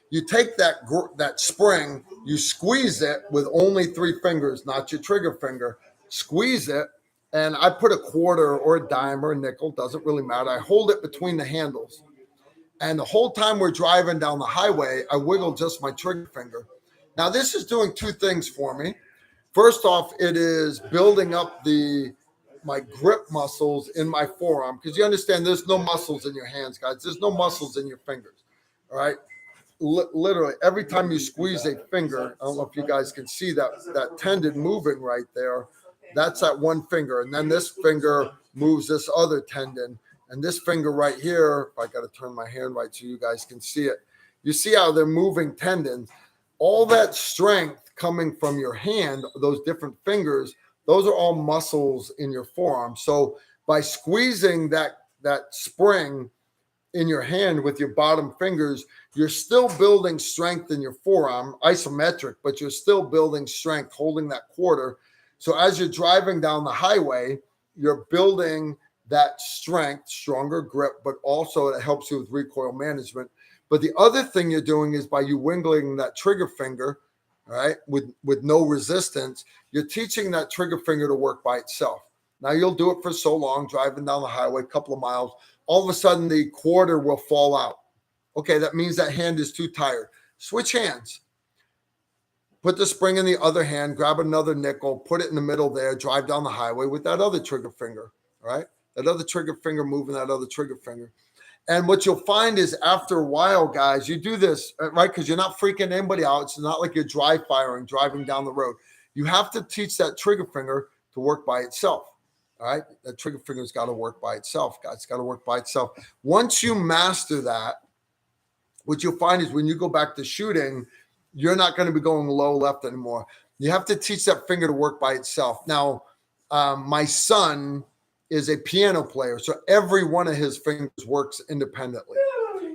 You take that spring, you squeeze it with only 3 fingers, not your trigger finger. Squeeze it, and I put a quarter or a dime or a nickel, doesn't really matter. I hold it between the handles. And the whole time we're driving down the highway, I wiggle just my trigger finger. Now, this is doing 2 things for me. First off, it is building up my grip muscles in my forearm, because you understand there's no muscles in your hands, guys. There's no muscles in your fingers, all right? Literally, every time you squeeze a finger, I don't know if you guys can see that tendon moving right there. That's that one finger. And then this finger moves this other tendon. And this finger right here, I got to turn my hand right so you guys can see it. You see how they're moving tendons. all that strength coming from your hand, those different fingers, those are all muscles in your forearm. So by squeezing that spring in your hand with your bottom fingers, you're still building strength in your forearm, isometric, but you're still building strength, holding that quarter. So as you're driving down the highway, you're building that strength, stronger grip, but also it helps you with recoil management. But the other thing you're doing is by you wiggling that trigger finger, right, with no resistance, you're teaching that trigger finger to work by itself. Now you'll do it for so long, driving down the highway, a couple of miles, all of a sudden the quarter will fall out. Okay, that means that hand is too tired. Switch hands. Put the spring in the other hand, grab another nickel, put it in the middle there, drive down the highway with that other trigger finger, all right? That other trigger finger moving that other trigger finger. And what you'll find is after a while, guys, you do this, right? Because you're not freaking anybody out. It's not like you're dry firing, driving down the road. You have to teach that trigger finger to work by itself. All right. That trigger finger's got to work by itself, guys. It's got to work by itself. Once you master that, what you'll find is when you go back to shooting, you're not going to be going low left anymore. You have to teach that finger to work by itself. Now, my son is a piano player, so every one of his fingers works independently.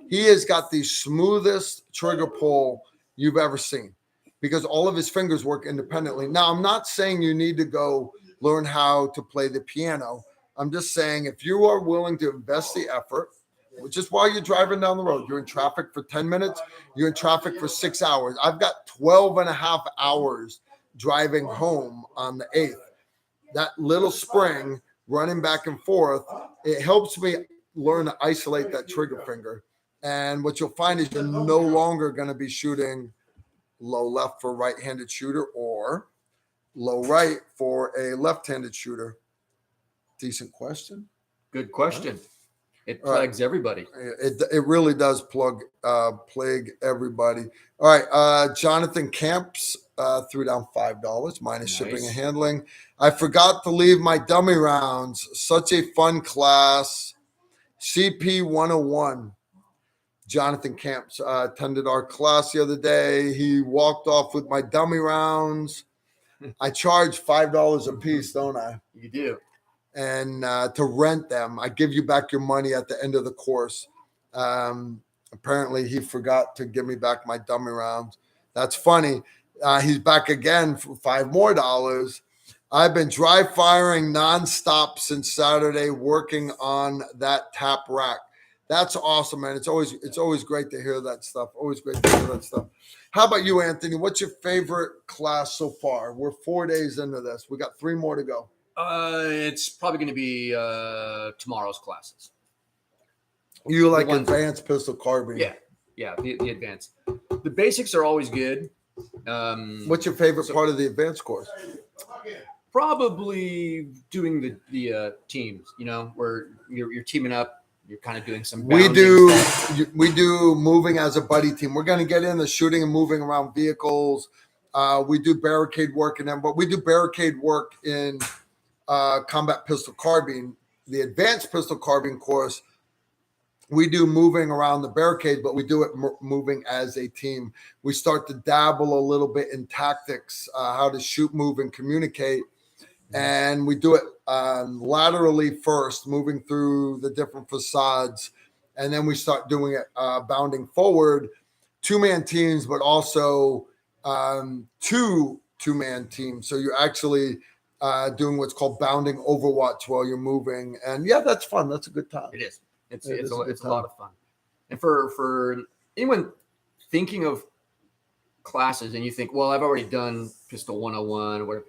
He has got the smoothest trigger pull you've ever seen because all of his fingers work independently. Now, I'm not saying you need to go learn how to play the piano. I'm just saying if you are willing to invest the effort, which is while you're driving down the road, you're in traffic for 10 minutes, you're in traffic for 6 hours. I've got 12 and a half hours driving home on the 8th. That little spring running back and forth, it helps me learn to isolate that trigger finger. And what you'll find is you're no longer going to be shooting low left for a right-handed shooter or low right for a left-handed shooter. Decent question. Good question. It plagues everybody. It really does plague everybody. All right. Jonathan Camps threw down $5 minus shipping and handling. I forgot to leave my dummy rounds. Such a fun class. CP 101. Jonathan Camps attended our class the other day. He walked off with my dummy rounds. I charge $5 a piece, don't I? You do. And to rent them, I give you back your money at the end of the course. Apparently, he forgot to give me back my dummy rounds. That's funny. He's back again for $5 more. I've been dry firing nonstop since Saturday, working on that tap rack. That's awesome, man. It's always great to hear that stuff. Always great to hear that stuff. How about you, Anthony? What's your favorite class so far? We're 4 days into this. We got 3 more to go. It's probably going to be tomorrow's classes. You like advanced pistol carbine? Yeah, the advanced. The basics are always good. What's your favorite part of the advanced course? Probably doing the teams. You know, where you're teaming up. You're kind of doing some. We do moving as a buddy team. We're going to get into shooting and moving around vehicles. We do barricade work in them, but we do barricade work in combat pistol carbine. The advanced pistol carbine course, we do moving around the barricade, but we do it moving as a team. We start to dabble a little bit in tactics, how to shoot, move, and communicate. And we do it laterally first, moving through the different facades. And then we start doing it bounding forward, 2-man teams, but also 2 2-man teams. So you're actually doing what's called bounding overwatch while you're moving. And yeah, that's fun. That's a good time. It is. It's a lot of fun. And for anyone thinking of classes and you think, well, I've already done Pistol 101 or whatever.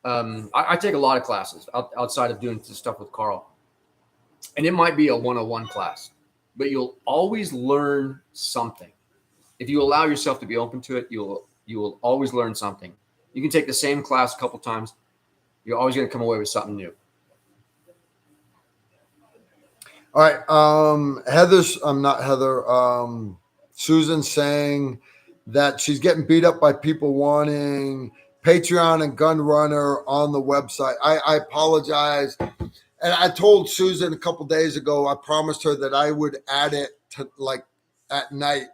I take a lot of classes outside of doing stuff with Carl. And it might be a 101 class, but you'll always learn something. If you allow yourself to be open to it, you will always learn something. You can take the same class a couple times. You're always going to come away with something new. All right. Susan saying that she's getting beat up by people wanting Patreon and Gun Runner on the website. I apologize. And I told Susan a couple days ago, I promised her that I would add it to like at night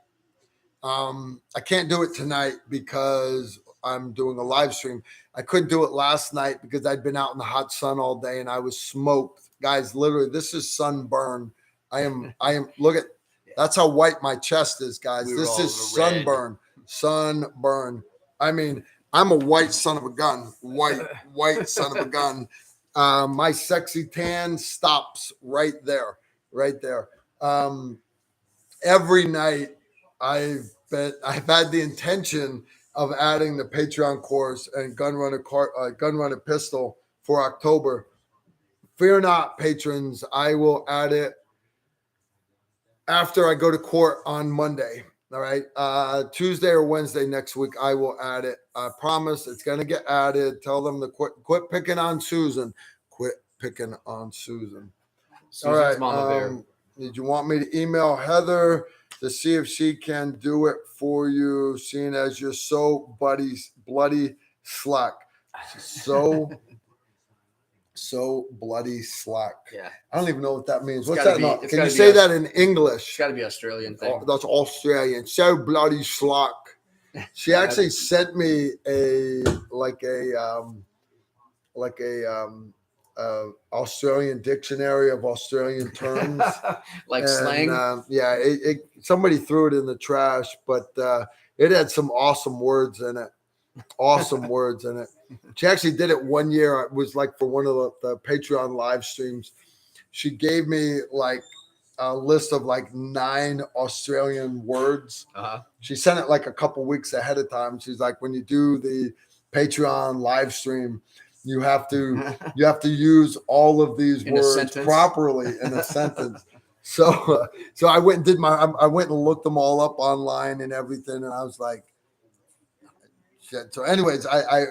I can't do it tonight because I'm doing a live stream. I couldn't do it last night because I'd been out in the hot sun all day and I was smoked. Guys, literally, this is sunburn. I am, look at, that's how white my chest is, guys. We were This all is red. sunburn. I mean, I'm a white son of a gun, white son of a gun. My sexy tan stops right there. Every night I've had the intention of adding the Patreon course and gun runner pistol for October. Fear not, patrons. I will add it after I go to court on Monday. All right. Tuesday or Wednesday next week, I will add it. I promise it's going to get added. Tell them to quit picking on Susan. Quit picking on Susan. Susan's All right. Mama Bear. Did you want me to email Heather to see if she can do it for you, seeing as you're so bloody slack? So bloody slack. Yeah. I don't even know what that means. It's What's gotta that? be- Can you gotta be say a- that in English? It's got to be Australian thing. Oh, that's Australian. So bloody slack. She actually sent me a Australian dictionary of Australian terms. Like And, slang. yeah, somebody threw it in the trash, but it had some awesome words in it. She actually did it one year. It was like for one of the Patreon live streams. She gave me like a list of like 9 Australian words. Uh-huh. She sent it like a couple weeks ahead of time. She's like, when you do the Patreon live stream, you have to use all of these In a words sentence. properly in a sentence. So I went and did I went and looked them all up online and everything, and I was like, shit. So, anyways, I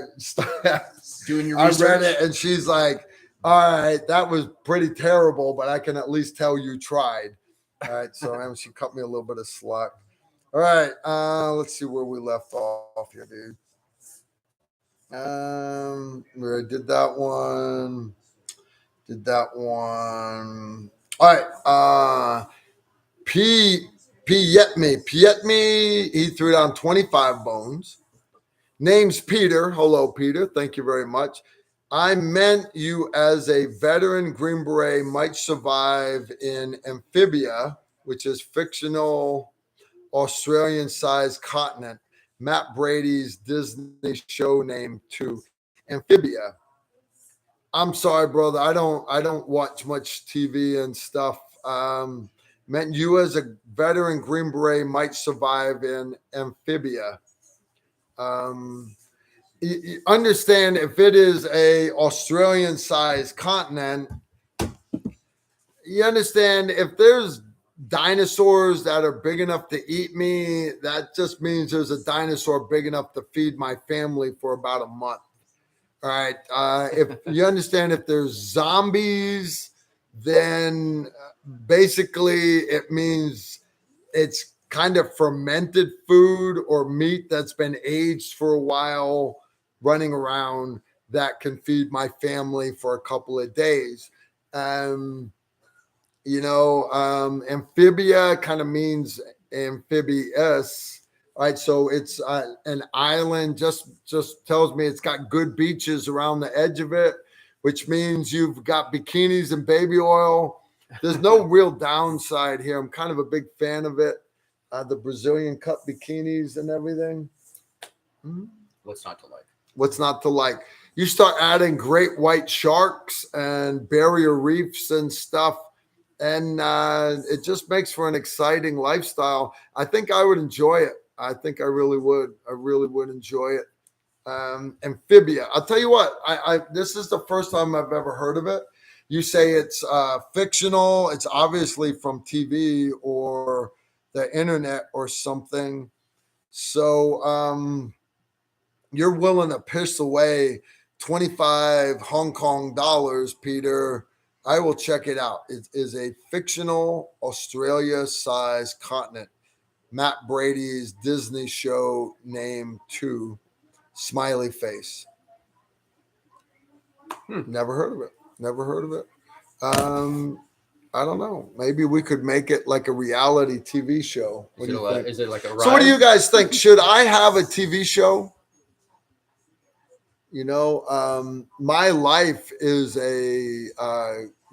Doing your I research. read it, and she's like, all right, that was pretty terrible, but I can at least tell you tried. All right, so she cut me a little bit of slack. All right, let's see where we left off here, dude. We did that one. All right, Pietme, he threw down 25 bones. Name's Peter. Hello, Peter. Thank you very much. I meant you as a veteran Green Beret might survive in Amphibia, which is fictional Australian-sized continent. Matt Brady's Disney show name to Amphibia. I'm sorry, brother. I don't watch much TV and stuff. Meant you as a veteran Green Beret might survive in Amphibia. You understand if it is a Australian sized continent, you understand if there's dinosaurs that are big enough to eat me, that just means there's a dinosaur big enough to feed my family for about a month. All right. If you understand if there's zombies, then basically it means it's kind of fermented food or meat that's been aged for a while running around that can feed my family for a couple of days. Amphibia kind of means amphibious, right? So it's an island, just tells me it's got good beaches around the edge of it, which means you've got bikinis and baby oil. There's no real downside here. I'm kind of a big fan of it. The Brazilian cut bikinis and everything. What's not to like? What's not to like? You start adding great white sharks and barrier reefs and stuff, and it just makes for an exciting lifestyle. I think I would enjoy it. I think I really would. I really would enjoy it. Amphibia. I'll tell you what. This is the first time I've ever heard of it. You say it's fictional. It's obviously from TV or the internet or something. So you're willing to piss away 25 Hong Kong dollars, Peter. I will check it out. It is a fictional Australia-sized continent. Matt Brady's Disney show name 2, smiley face. Never heard of it. I don't know. Maybe we could make it like a reality TV show. What do you think? Is it like a ride? So what do you guys think? Should I have a TV show? You know, my life is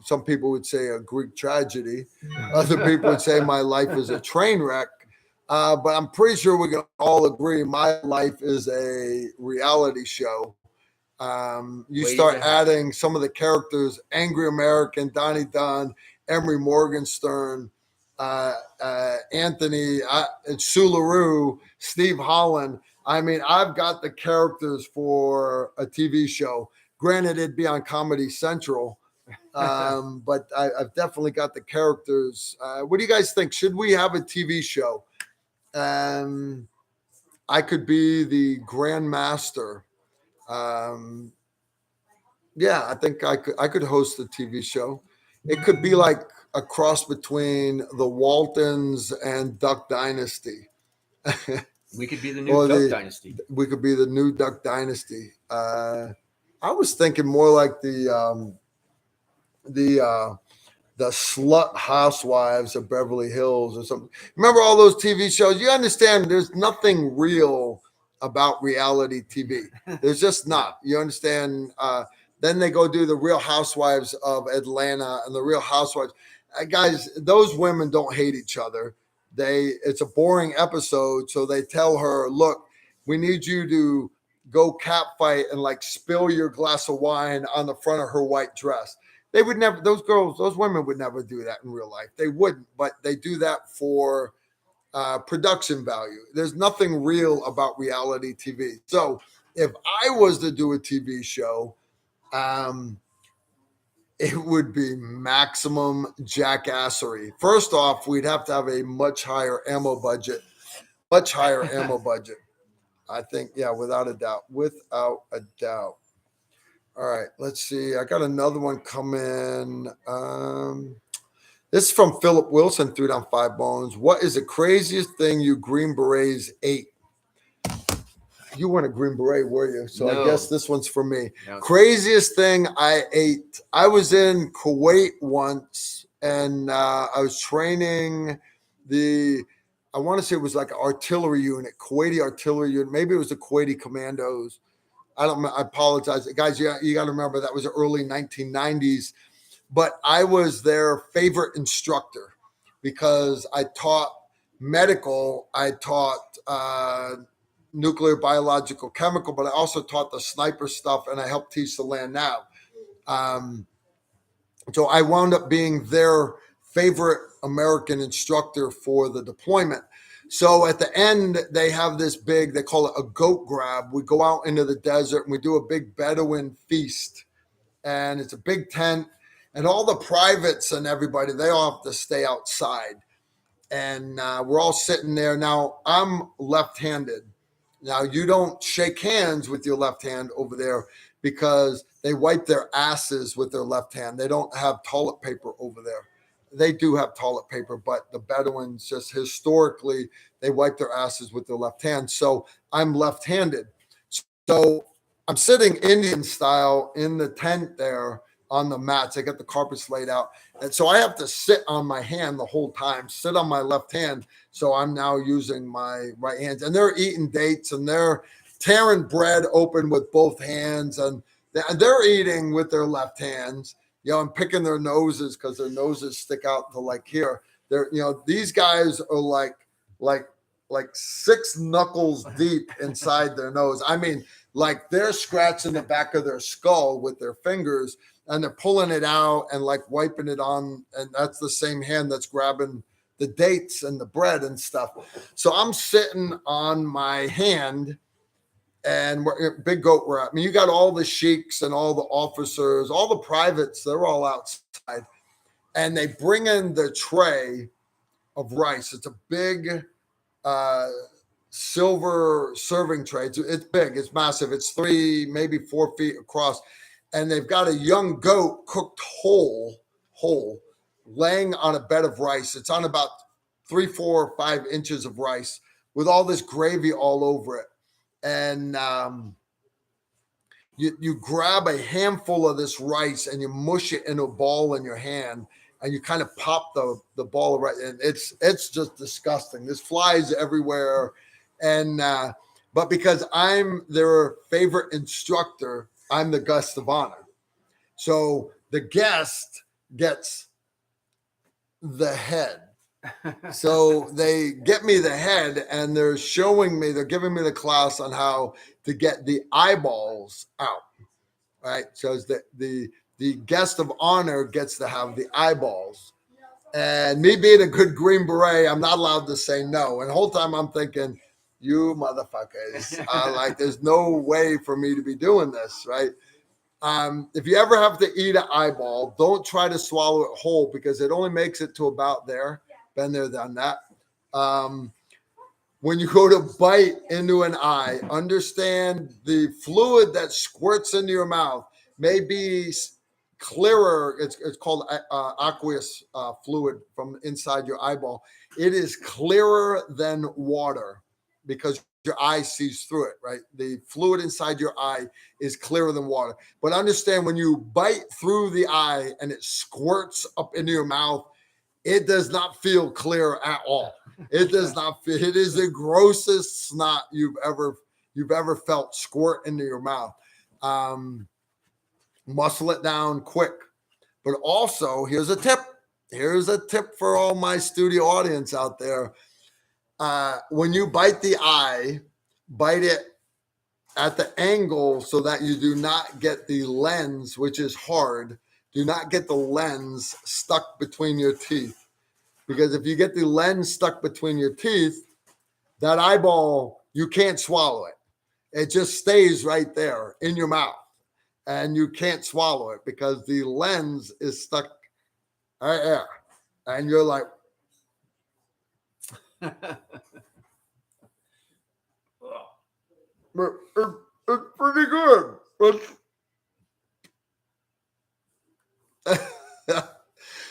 some people would say a Greek tragedy. Other people would say my life is a train wreck. But I'm pretty sure we can all agree my life is a reality show. You Waiting start to happen. adding some of the characters, Angry American, Donnie Dunn, Emery Morgenstern, Anthony, Sue LaRue, Steve Holland. I mean, I've got the characters for a TV show. Granted, it'd be on Comedy Central, but I've definitely got the characters. What do you guys think? Should we have a TV show? I could be the Grand Master. Yeah, I think I could host a TV show. It could be like a cross between the Waltons and Duck Dynasty. We could be the new Or Duck Dynasty. We could be the new Duck Dynasty. I was thinking more like the Slut Housewives of Beverly Hills or something. Remember all those TV shows? You understand there's nothing real about reality TV. There's just not. You understand? Then they go do the Real Housewives of Atlanta and the Real Housewives. Guys, those women don't hate each other. It's a boring episode, so they tell her, look, we need you to go catfight and like spill your glass of wine on the front of her white dress. They would never, those women would never do that in real life. They wouldn't, but they do that for production value. There's nothing real about reality TV. So if I was to do a TV show, it would be maximum jackassery. First off, we'd have to have a much higher ammo budget. I think, yeah, without a doubt. All right, let's see. I got another one coming. This is from Philip Wilson, threw down 5 bones. What is the craziest thing you Green Berets ate? You weren't a Green Beret, were you? So No. I guess this one's for me. No. Craziest thing I ate. I was in Kuwait once, and I was training I want to say it was like an artillery unit, Kuwaiti artillery unit. Maybe it was the Kuwaiti Commandos. I apologize. Guys, you got to remember that was the early 1990s. But I was their favorite instructor because I taught medical, I taught nuclear, biological, chemical, but I also taught the sniper stuff and I helped teach the land now. So I wound up being their favorite American instructor for the deployment. So at the end, they have this big, they call it a goat grab. We go out into the desert and we do a big Bedouin feast. And it's a big tent. And all the privates and everybody, they all have to stay outside. And we're all sitting there. Now, I'm left-handed. Now, you don't shake hands with your left hand over there because they wipe their asses with their left hand. They don't have toilet paper over there. They do have toilet paper, but the Bedouins just historically, they wipe their asses with their left hand. So I'm left-handed. So I'm sitting Indian style in the tent there on the mats. I got the carpets laid out. And so I have to sit on my hand the whole time, sit on my left hand. So I'm now using my right hand. And they're eating dates and they're tearing bread open with both hands. And they're eating with their left hands, and picking their noses because their noses stick out to like here. They're, these guys are like 6 knuckles deep inside their nose. I mean, like they're scratching the back of their skull with their fingers and they're pulling it out and like wiping it on. And that's the same hand that's grabbing the dates and the bread and stuff. So I'm sitting on my hand and we're big goat wrap. I mean, you got all the sheiks and all the officers, all the privates, they're all outside. And they bring in the tray of rice. It's a big silver serving tray. It's big, it's massive. It's 3, maybe 4 feet across. And they've got a young goat cooked whole, laying on a bed of rice. It's on about 3, 4, 5 inches of rice with all this gravy all over it. And you grab a handful of this rice and you mush it in a ball in your hand. and you kind of pop the ball right, and it's just disgusting. There's flies everywhere, and but because I'm their favorite instructor, I'm the guest of honor. So the guest gets the head. So they get me the head, and they're giving me the class on how to get the eyeballs out. Right. So the guest of honor gets to have the eyeballs. And me being a good Green Beret, I'm not allowed to say no. And the whole time I'm thinking, you motherfuckers, like there's no way for me to be doing this, right? If you ever have to eat an eyeball, don't try to swallow it whole because it only makes it to about there. Been there, done that. When you go to bite into an eye, understand the fluid that squirts into your mouth may be clearer. It's called aqueous fluid from inside your eyeball. It is clearer than water because your eye sees through it, right? The fluid inside your eye is clearer than water. But understand when you bite through the eye and it squirts up into your mouth, it does not feel clear at all. It does not feel. It is the grossest snot you've ever felt squirt into your mouth. Muscle it down quick. But also, here's a tip. Here's a tip for all my studio audience out there. When you bite the eye, bite it at the angle so that you do not get the lens, which is hard. Do not get the lens stuck between your teeth. Because if you get the lens stuck between your teeth, that eyeball, you can't swallow it. It just stays right there in your mouth. And you can't swallow it because the lens is stuck right there. And you're like, it's pretty good.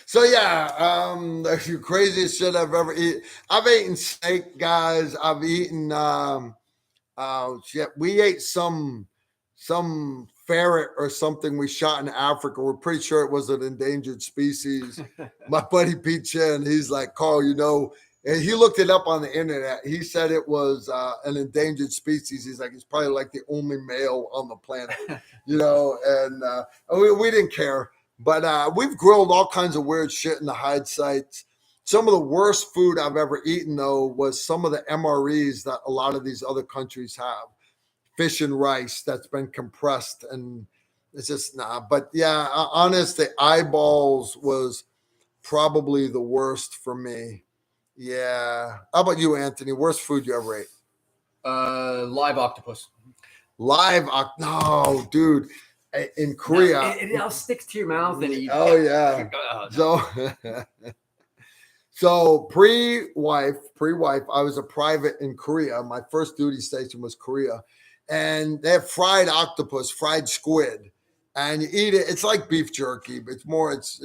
So yeah, the craziest shit I've ever eaten. I've eaten snake, guys. I've eaten shit. We ate some ferret or something we shot in Africa. We're pretty sure it was an endangered species. My buddy Pete Chen, he's like, Carl, you know, and he looked it up on the internet. He said it was an endangered species. He's like, it's probably like the only male on the planet, you know, and we didn't care. But we've grilled all kinds of weird shit in the hide sites. Some of the worst food I've ever eaten, though, was some of the MREs that a lot of these other countries have. Fish and rice that's been compressed. And it's just, nah. But yeah, honest, the eyeballs was probably the worst for me. Yeah. How about you, Anthony? Worst food you ever ate? Live octopus. No, dude. In Korea, it all sticks to your mouth, and yeah. So pre-wife, I was a private in Korea. My first duty station was Korea, and they have fried octopus, fried squid, and you eat it. It's like beef jerky, but it's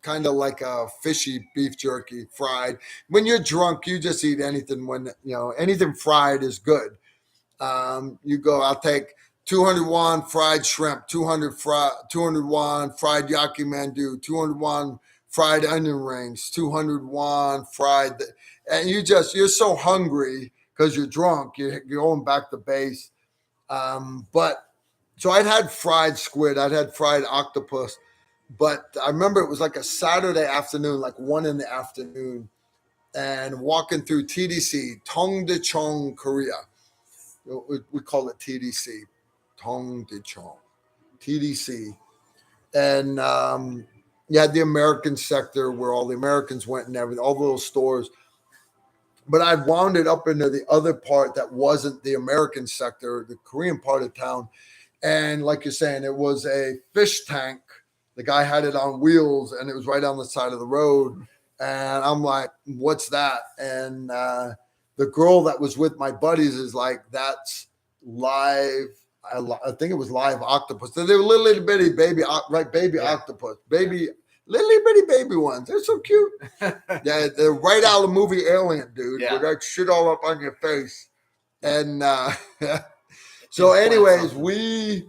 kind of like a fishy beef jerky fried. When you're drunk, you just eat anything. When anything fried is good. I'll take 200 won fried shrimp, 200 won fried yaki mandu, 200 won fried onion rings, 200 won fried, and you're so hungry because you're drunk, you're going back to base. But so I'd had fried squid, I'd had fried octopus, but I remember it was like a Saturday afternoon, like 1 p.m, and walking through TDC, Tongdaecheon, Korea. We call it TDC. Tongdaecheon, TDC, and you had the American sector where all the Americans went and everything, all the little stores. But I wound it up into the other part that wasn't the American sector, the Korean part of town, and like you're saying, it was a fish tank. The guy had it on wheels, and it was right on the side of the road. And I'm like, "What's that?" And the girl that was with my buddies is like, "That's live." I think it was live octopus. They were little bitty baby, octopus, little bitty baby ones. They're so cute. Yeah, they're right out of the movie Alien, dude. Yeah. With that shit all up on your face. And so, anyways, we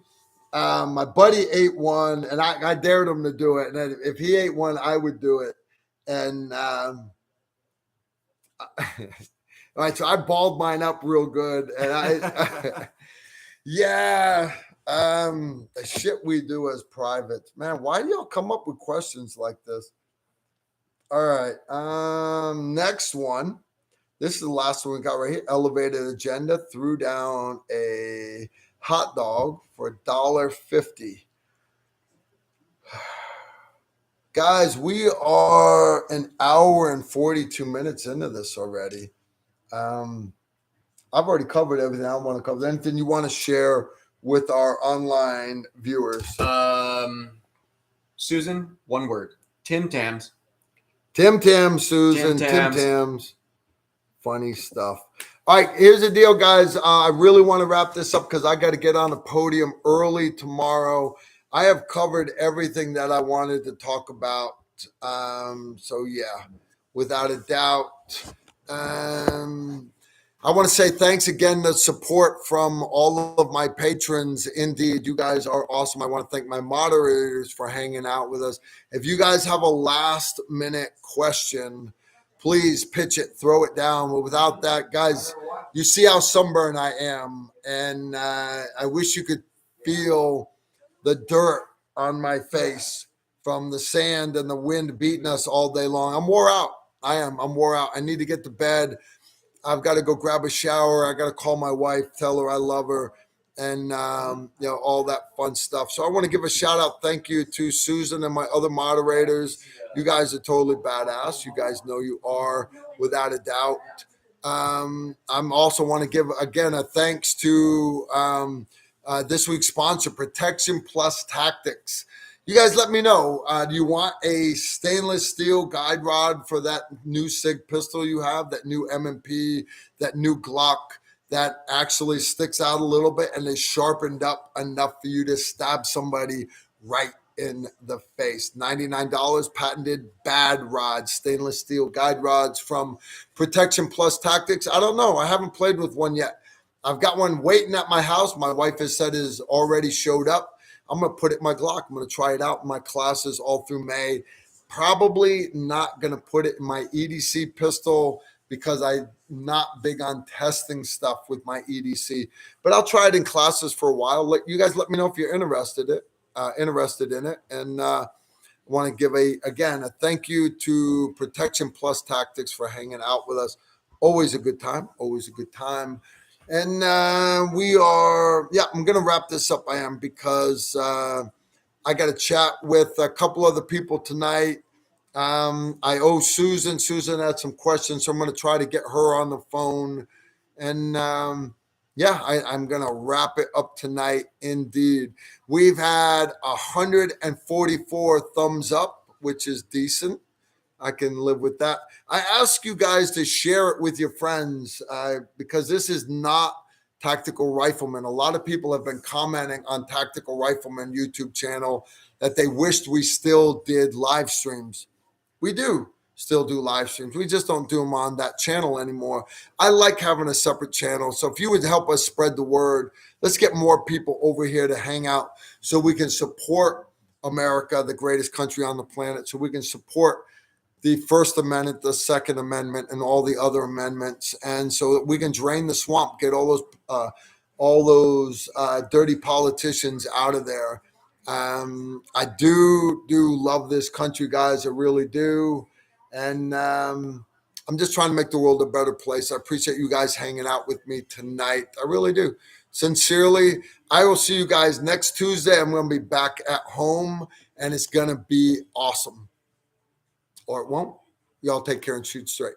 My buddy ate one, and I dared him to do it. And if he ate one, I would do it. And all right, so I balled mine up real good, and yeah, the shit we do as privates, man. Why do y'all come up with questions like this? All right, next one. This is the last one we got right here. Elevated agenda threw down a hot dog for $1.50. Guys, we are an hour and 42 minutes into this already. I've already covered everything I want to cover. Anything you want to share with our online viewers? Susan, one word. Tim Tams. Tim Tams, Susan. Tim Tim Tams. Tams. Funny stuff. All right, here's the deal, guys. I really want to wrap this up because I got to get on the podium early tomorrow. I have covered everything that I wanted to talk about. So, yeah, without a doubt. I want to say thanks again to support from all of my patrons. Indeed, you guys are awesome. I want to thank my moderators for hanging out with us. If you guys have a last minute question, please pitch it, throw it down. But without that, guys, you see how sunburned I am. And I wish you could feel the dirt on my face from the sand and the wind beating us all day long. I'm wore out. I'm wore out. I need to get to bed. I've got to go grab a shower. I got to call my wife, tell her I love her, and all that fun stuff. So I want to give a shout out. Thank you to Susan and my other moderators. You guys are totally badass. You guys know you are, without a doubt. I'm also want to give again a thanks to this week's sponsor, Protection Plus Tactics. You guys let me know. Do you want a stainless steel guide rod for that new SIG pistol you have, that new M&P, that new Glock that actually sticks out a little bit and is sharpened up enough for you to stab somebody right in the face? $99, patented B.A.D rods, stainless steel guide rods from Protection Plus Tactics. I don't know. I haven't played with one yet. I've got one waiting at my house. My wife has said is already showed up. I'm going to put it in my Glock. I'm going to try it out in my classes all through May. Probably not going to put it in my EDC pistol because I'm not big on testing stuff with my EDC. But I'll try it in classes for a while. You guys let me know if you're interested in it. And I want to give a thank you to Protection Plus Tactics for hanging out with us. Always a good time. Always a good time. And we are, I'm going to wrap this up. I am, because I got to chat with a couple other people tonight. I owe Susan. Susan had some questions, so I'm going to try to get her on the phone. And I'm going to wrap it up tonight. Indeed. We've had 144 thumbs up, which is decent. I can live with that. I ask you guys to share it with your friends because this is not Tactical Rifleman. A lot of people have been commenting on Tactical Rifleman YouTube channel that they wished we still did live streams. We do still do live streams. We just don't do them on that channel anymore. I like having a separate channel. So if you would help us spread the word, let's get more people over here to hang out so we can support America, the greatest country on the planet, so we can support the First Amendment, the Second Amendment, and all the other amendments, and so that we can drain the swamp, get all those dirty politicians out of there. I do love this country, guys. I really do, and I'm just trying to make the world a better place. I appreciate you guys hanging out with me tonight. I really do. Sincerely, I will see you guys next Tuesday. I'm going to be back at home, and it's going to be awesome. Or it won't. Y'all take care and shoot straight.